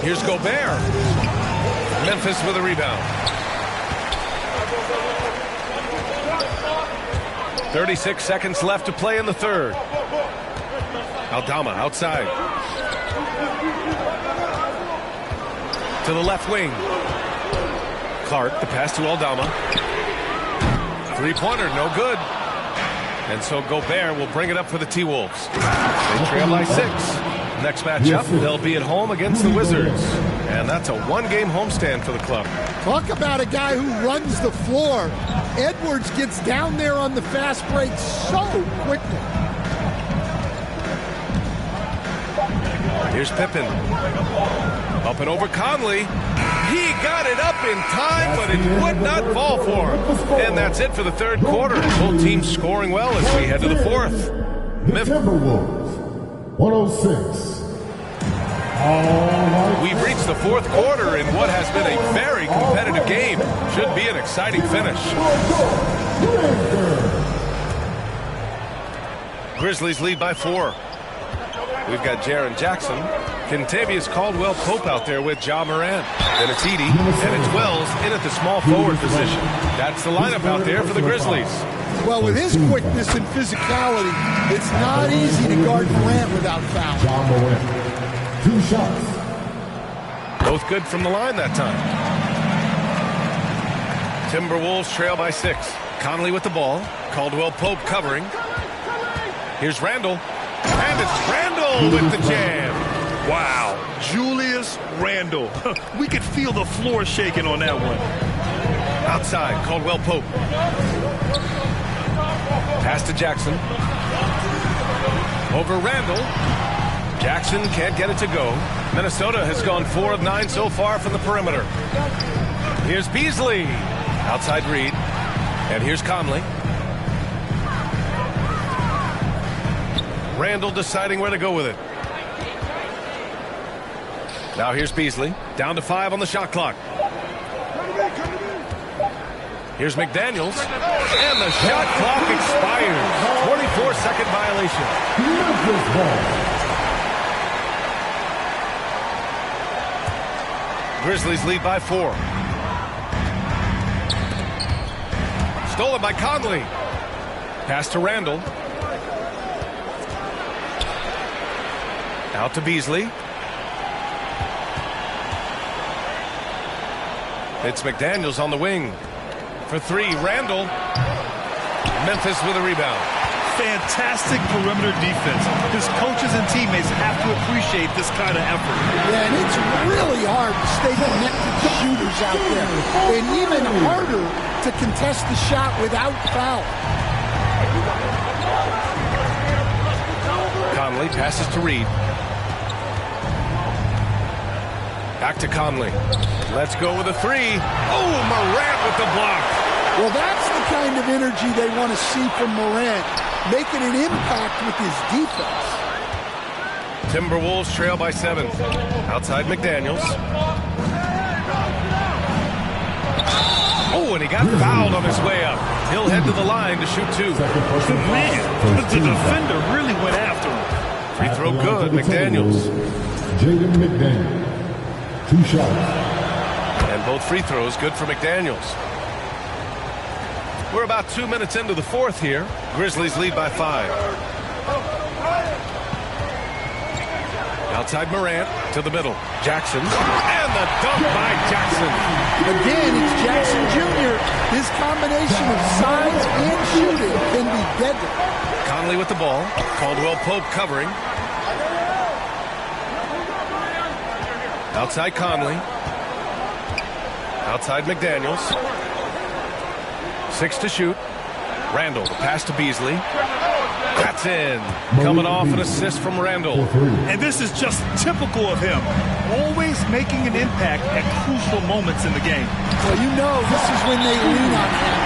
Here's Gobert. Memphis with a rebound. 36 seconds left to play in the 3rd. Aldama outside. To the left wing. Clark, the pass to Aldama. 3-pointer, no good. And so Gobert will bring it up for the T-Wolves. They trail by 6. Next matchup, they'll be at home against the Wizards. And that's a 1-game homestand for the club. Talk about a guy who runs the floor. Edwards gets down there on the fast break so quickly. Here's Pippen. Up and over Conley. He got it up in time, but it would not fall for him. And that's it for the 3rd quarter. Both teams scoring well as we head to the 4th. The Timberwolves, 106. We've reached the 4th quarter in what has been a very competitive game. Should be an exciting finish. Grizzlies lead by 4. We've got Jaren Jackson. Kentavious Caldwell-Pope out there with Ja Morant. Then it's Edey, and it's Wells in at the small forward position. That's the lineup out there for the Grizzlies. Well, with his quickness and physicality, it's not easy to guard Morant without foul. Ja Morant, 2 shots. Both good from the line that time. Timberwolves trail by 6. Conley with the ball. Caldwell-Pope covering. Here's Randall. And it's Randall Randle with the jam. Wow, Julius Randle. We could feel the floor shaking on that one. Outside, Caldwell Pope. Pass to Jackson. Over Randle. Jackson can't get it to go. Minnesota has gone 4 of 9 so far from the perimeter. Here's Beasley. Outside Reed. And here's Conley. Randle deciding where to go with it. Now here's Beasley. Down to 5 on the shot clock. Here's McDaniels. And the shot clock expires. 24-second violation. Grizzlies lead by 4. Stolen by Conley. Pass to Randle. Out to Beasley. It's McDaniels on the wing. For 3, Randle. Memphis with a rebound. Fantastic perimeter defense. His coaches and teammates have to appreciate this kind of effort. Yeah, and it's really hard to stay connected to shooters out there. And even harder to contest the shot without foul. Conley passes to Reed. Back to Conley. Let's go with a 3. Oh, Morant with the block. Well, that's the kind of energy they want to see from Morant, making an impact with his defense. Timberwolves trail by 7. Outside McDaniels. Oh, and he got fouled on his way up. He'll head to the line to shoot 2. Man, the defender really went after him. Free throw good, McDaniels. Jaden McDaniels. 2 shots. And both free throws good for McDaniels. We're about 2 minutes into the 4th here. Grizzlies lead by 5. Outside Morant to the middle. Jackson. And the dunk by Jackson. Again, it's Jackson Jr. His combination of size and shooting can be deadly. Conley with the ball. Caldwell Pope covering. Outside Conley. Outside McDaniels. 6 to shoot. Randle, the pass to Beasley. That's in. Coming off an assist from Randle. And this is just typical of him. Always making an impact at crucial moments in the game. Well, you know this is when they lean on him,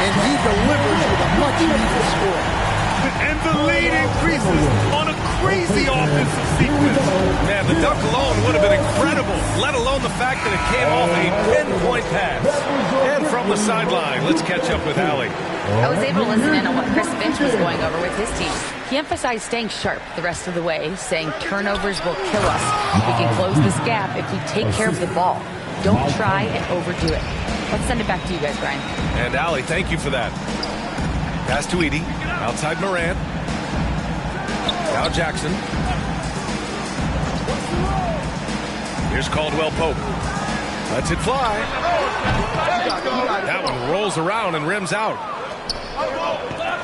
and he delivers with a much-needed score. And the lead increases on a crazy offensive sequence. Man, the dunk alone would have been incredible, let alone the fact that it came off a pinpoint pass. And from the sideline, let's catch up with Allie. I was able to listen in on what Chris Finch was going over with his team. He emphasized staying sharp the rest of the way, saying turnovers will kill us. We can close this gap if we take care of the ball. Don't try and overdo it. Let's send it back to you guys, Brian. And Allie, thank you for that. Pass to Edie. Outside Morant. Now Jackson. Here's Caldwell Pope. Lets it fly. That one rolls around and rims out.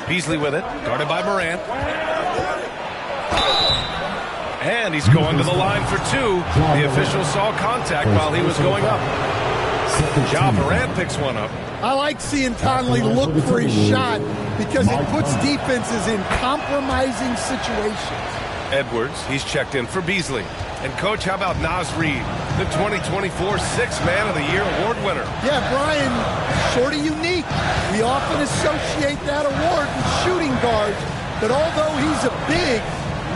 Beasley with it. Guarded by Morant. And he's going to the line for 2. The official saw contact while he was going up. Ja Morant picks one up. I like seeing Conley look for his shot because it puts defenses in compromising situations. Edwards, he's checked in for Beasley. And, Coach, how about Naz Reid, the 2024 Sixth Man of the Year award winner? Yeah, Brian, sort of unique. We often associate that award with shooting guards, but although he's a big,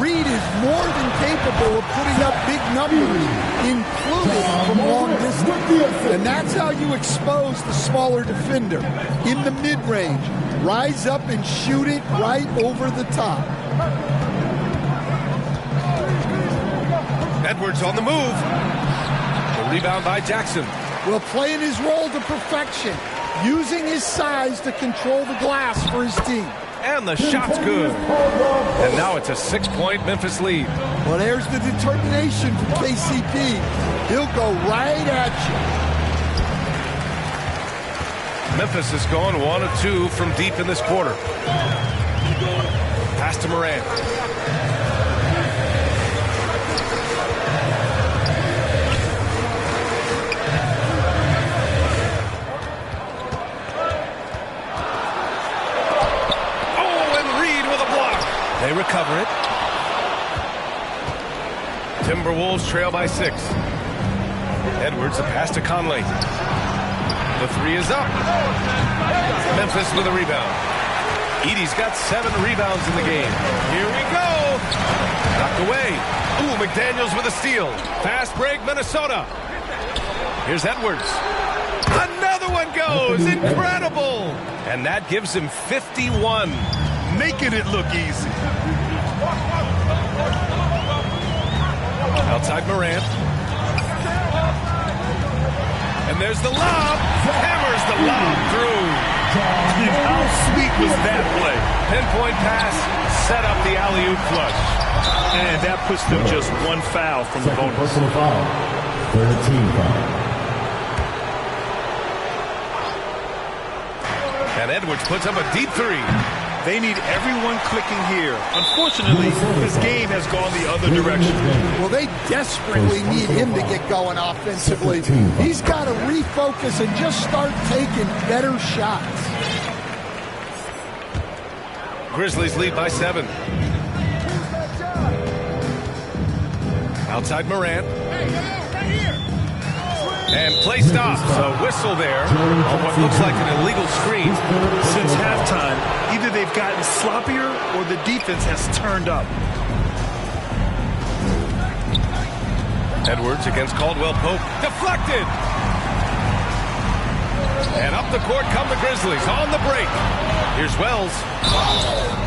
Reid is more than capable of putting up big numbers, including from long distance. And that's how you expose the smaller defender. In the mid-range, rise up and shoot it right over the top. Edwards on the move. The rebound by Jackson. Well, playing his role to perfection, using his size to control the glass for his team. And the shot's good. And now it's a 6-point Memphis lead. Well, there's the determination from KCP. He'll go right at you. Memphis has gone 1 of 2 from deep in this quarter. Pass to Morant. recover it. Timberwolves trail by 6. Edwards, a pass to Conley. The 3 is up. Memphis with a rebound. Edey's got 7 rebounds in the game. Here we go. Knocked away. Ooh, McDaniels with a steal. Fast break, Minnesota. Here's Edwards. Another one goes. Incredible. And that gives him 51. Making it look easy. Outside Morant. And there's the lob. Hammers the lob through. How sweet was that play? Pinpoint pass, set up the alley-oop flush. And that puts them just 1 foul from the bonus. Personal foul. 13 foul. And Edwards puts up a deep 3. They need everyone clicking here. Unfortunately, this game has gone the other direction. Well, they desperately need him to get going offensively. He's got to refocus and just start taking better shots. Grizzlies lead by 7. Outside Morant. And play stops. A whistle there on what looks like an illegal screen. Since halftime, either they've gotten sloppier or the defense has turned up. Edwards against Caldwell Pope. Deflected. And up the court come the Grizzlies on the break. Here's Wells.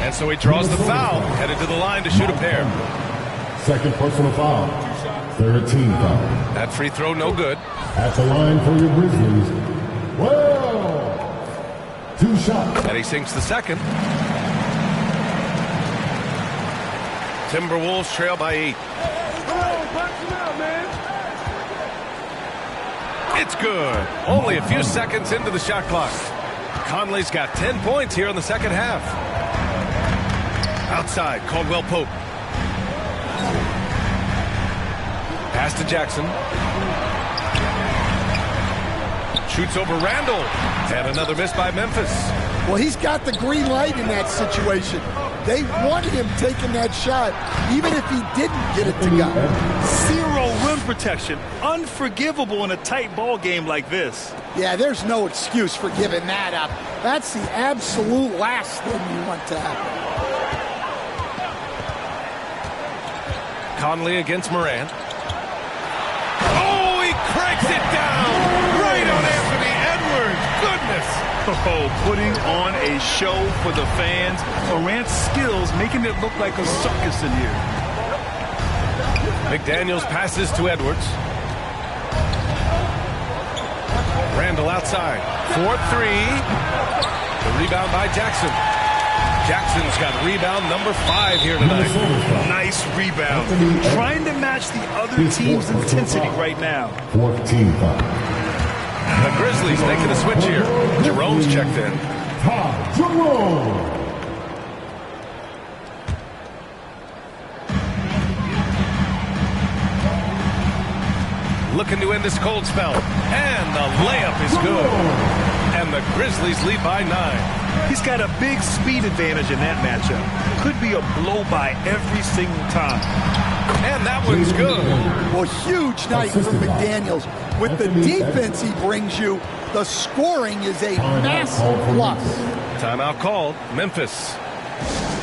And so he draws the foul. Headed to the line to shoot a pair. Second personal foul. 13 foul. That free throw no good. At the line for your Grizzlies. Well, 2 shots. And he sinks the second. Timberwolves trail by 8. It's good. Only a few seconds into the shot clock. Conley's got 10 points here in the second half. Outside, Caldwell Pope. Pass to Jackson. Shoots over Randall. And another miss by Memphis. Well, he's got the green light in that situation. They want him taking that shot, even if he didn't get it to go. 0 rim protection. Unforgivable in a tight ball game like this. Yeah, there's no excuse for giving that up. That's the absolute last thing you want to happen. Conley against Morant. Oh, he cranks it down. Right on Anthony Edwards. Goodness. Oh, putting on a show for the fans. Morant's skills making it look like a circus in here. McDaniels passes to Edwards. Randall outside. 4-3. The rebound by Jackson. Jackson's got rebound number 5 here tonight. Nice rebound. Trying to match the other team's intensity right now. 14 foul. The Grizzlies making a switch here. Jerome's checked in. Jerome. Looking to end this cold spell. And the layup is good. And the Grizzlies lead by 9. He's got a big speed advantage in that matchup. Could be a blow by every single time. And that one's good. Well, huge night for McDaniels. With the defense he brings you, the scoring is a massive plus. Timeout called. Memphis.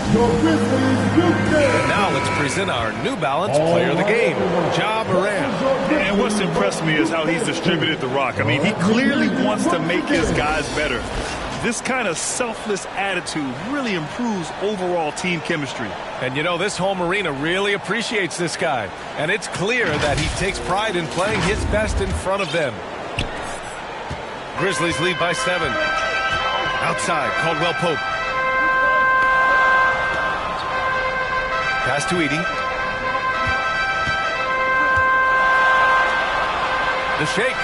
And now let's present our New Balance player of the game, Ja Morant. And what's impressed me is how he's distributed the rock. I mean, he clearly wants to make his guys better. This kind of selfless attitude really improves overall team chemistry. And you know, this home arena really appreciates this guy. And it's clear that he takes pride in playing his best in front of them. Grizzlies lead by 7. Outside, Caldwell Pope. Pass to Edey. The shake.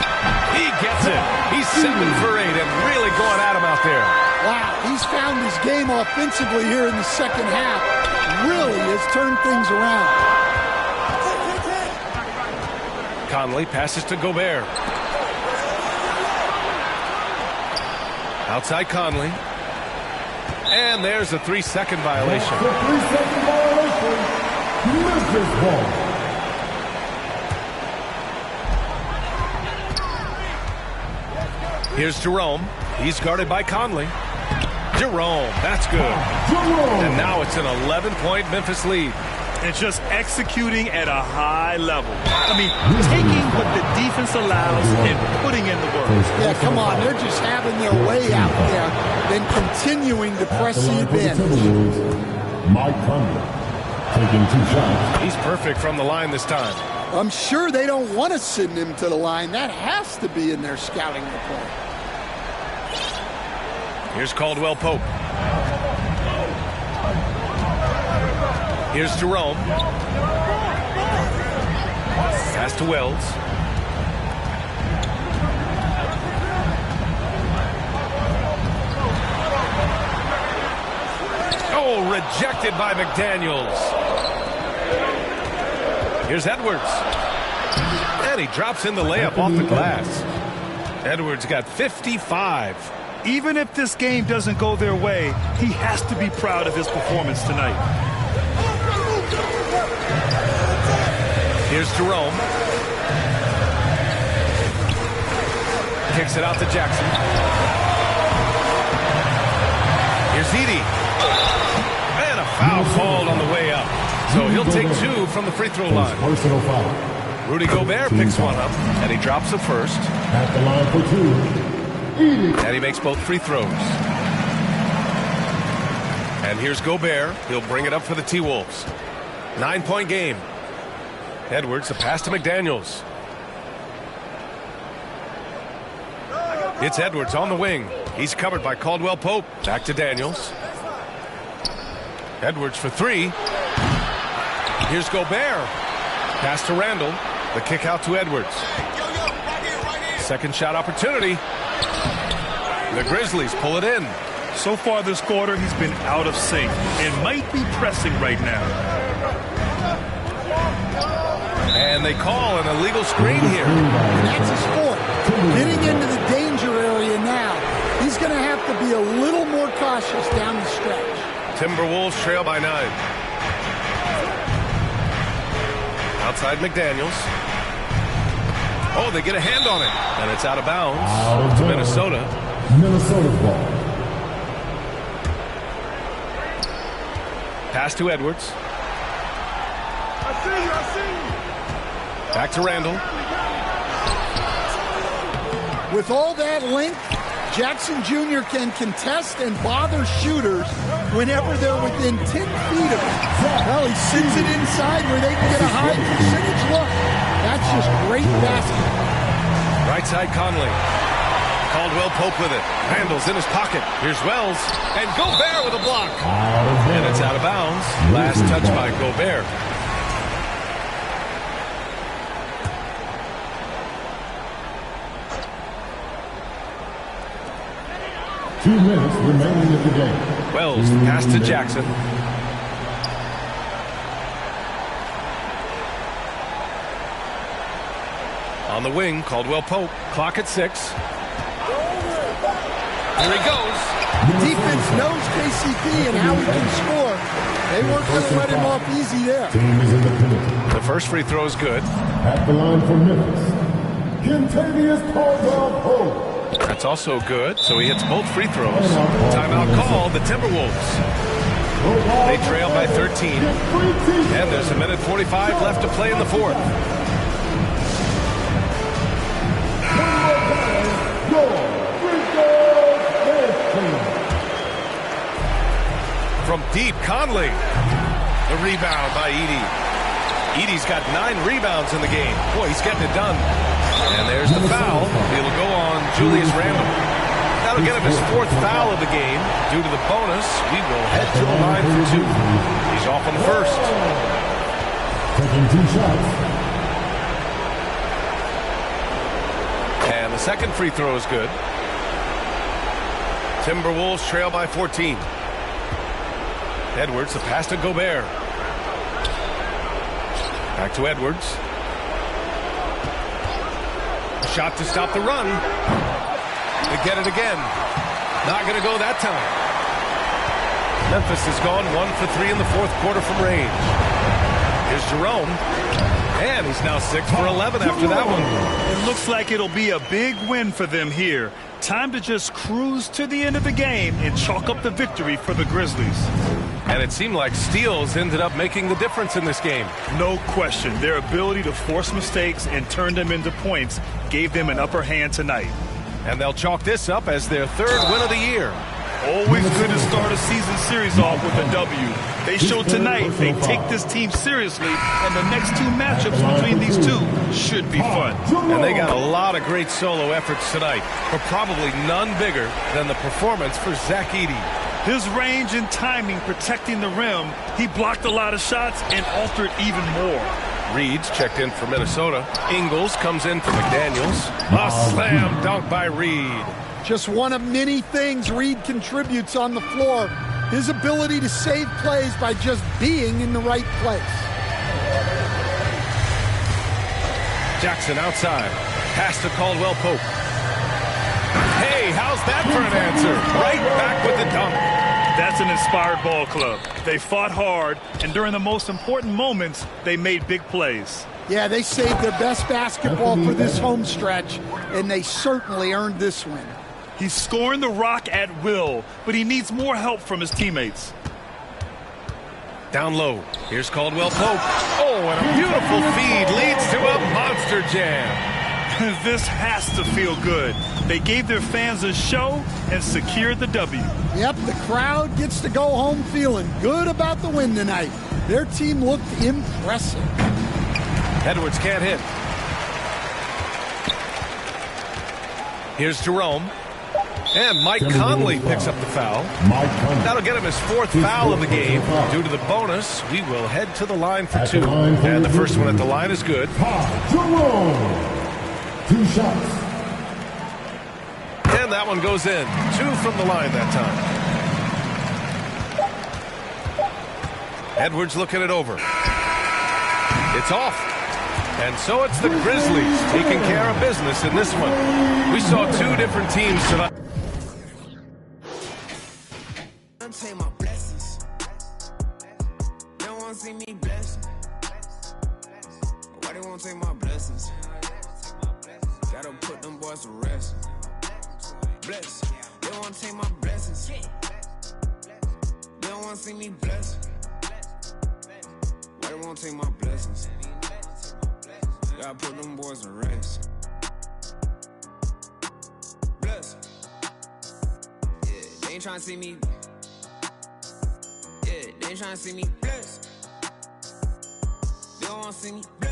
He gets it. He's 7 for 8 and really going at him out there. Wow, he's found his game offensively here in the second half. Really has turned things around. Conley passes to Gobert. Outside Conley. And there's a 3-second violation. The 3-second violation. Memphis ball. Here's Jerome. He's guarded by Conley. Jerome, that's good. Jerome. And now it's an 11-point Memphis lead. And just executing at a high level. I mean, taking what the defense allows and putting in the work. Yeah, come on. They're just having their way out there, then continuing to press you in. Mike Conley taking 2 shots. He's perfect from the line this time. I'm sure they don't want to send him to the line. That has to be in their scouting report. Here's Caldwell Pope. Here's Jerome. Pass to Wells. Oh, rejected by McDaniels. Here's Edwards. And he drops in the layup off the glass. Edwards got 55. Even if this game doesn't go their way, he has to be proud of his performance tonight. Here's Jerome. Kicks it out to Jackson. Here's Edey. And a foul called on the way up. So he'll take 2 from the free throw line. Personal foul. Rudy Gobert picks one up, and he drops the first. At the line for 2. And he makes both free throws. And here's Gobert. He'll bring it up for the T-Wolves. 9-point game. Edwards, a pass to McDaniels. It's Edwards on the wing. He's covered by Caldwell Pope. Back to Daniels. Edwards for 3. Here's Gobert. Pass to Randall. The kick out to Edwards. Second shot opportunity. The Grizzlies pull it in. So far this quarter, he's been out of sync and might be pressing right now. And they call an illegal screen here. That's his fourth. Getting into the danger area now. He's going to have to be a little more cautious down the stretch. Timberwolves trail by 9. Outside McDaniels. Oh, they get a hand on it. And it's out of bounds to Minnesota. Minnesota's ball. Pass to Edwards. I see you. Back to Randall. With all that length, Jackson Jr. can contest and bother shooters whenever they're within 10 feet of him. Well, he sends it inside where they can get a high percentage look. That's just great basketball. Right side Conley. Caldwell Pope with it. Randall's in his pocket. Here's Wells. And Gobert with a block. And it's out of bounds. Last touch by Gobert. Two minutes remaining in the game. Wells, pass to Jackson. On the wing, Caldwell Pope. Clock at 6. Here he goes. Defense knows KCP and how he can score. They weren't going to let him off easy there. Team is in the penalty. The first free throw is good. At the line for Memphis, Kentavious Caldwell Pope. That's also good, so he hits both free throws. Timeout called, the Timberwolves. They trail by 13. And there's a minute 45 left to play in the fourth. From deep, Conley. The rebound by Edey. Edey's got 9 rebounds in the game. Boy, he's getting it done. And there's the foul. It'll go on Julius Randle. That'll get him his 4th foul of the game. Due to the bonus, we will head to the line for 2. He's off on the first. Taking 2 shots. And the second free throw is good. Timberwolves trail by 14. Edwards, the pass to Gobert. Back to Edwards. Shot to stop the run. They get it again. Not going to go that time. Memphis has gone 1 for 3 in the fourth quarter from range. Here's Jerome. And he's now 6 for 11 after that one. It looks like it'll be a big win for them here. Time to just cruise to the end of the game and chalk up the victory for the Grizzlies. And it seemed like steals ended up making the difference in this game. No question. Their ability to force mistakes and turn them into points gave them an upper hand tonight. And they'll chalk this up as their third win of the year. Always good to start a season series off with a W. They showed tonight they take this team seriously, and the next two matchups between these two should be fun. And they got a lot of great solo efforts tonight, but probably none bigger than the performance for Zach Edey. His range and timing protecting the rim, he blocked a lot of shots and altered even more. Reed's checked in for Minnesota. Ingles comes in for McDaniels. A slam dunk by Reed. Just one of many things Reed contributes on the floor. His ability to save plays by just being in the right place. Jackson outside. Pass to Caldwell Pope. Hey, how's that for an answer? Right back with the dunk. That's an inspired ball club. They fought hard, and during the most important moments, they made big plays. Yeah, they saved their best basketball for this home stretch, and they certainly earned this win. He's scoring the rock at will, but he needs more help from his teammates. Down low. Here's Caldwell Pope. Oh, and a beautiful feed leads to a monster jam. This has to feel good. They gave their fans a show and secured the W. Yep, the crowd gets to go home feeling good about the win tonight. Their team looked impressive. Edwards can't hit. Here's Jerome. And Mike Conley picks up the foul. That'll get him his fourth foul of the game. Due to the bonus, we will head to the line for two. And the first one at the line is good. Jerome. 2 shots. And that one goes in. 2 from the line that time. Edwards looking it over. It's off. And so it's the Grizzlies taking care of business in this one. We saw 2 different teams tonight. Take my blessings. They don't want to see me blessed. Why they won't take my blessings? Gotta put them boys to rest. Bless. They don't want to take my blessings. They don't want to see me blessed. Why they won't take my blessings? Gotta put them boys to rest. Bless. Yeah, they ain't trying to see me. They ain't trying to see me blessed. They don't want to see me blessed.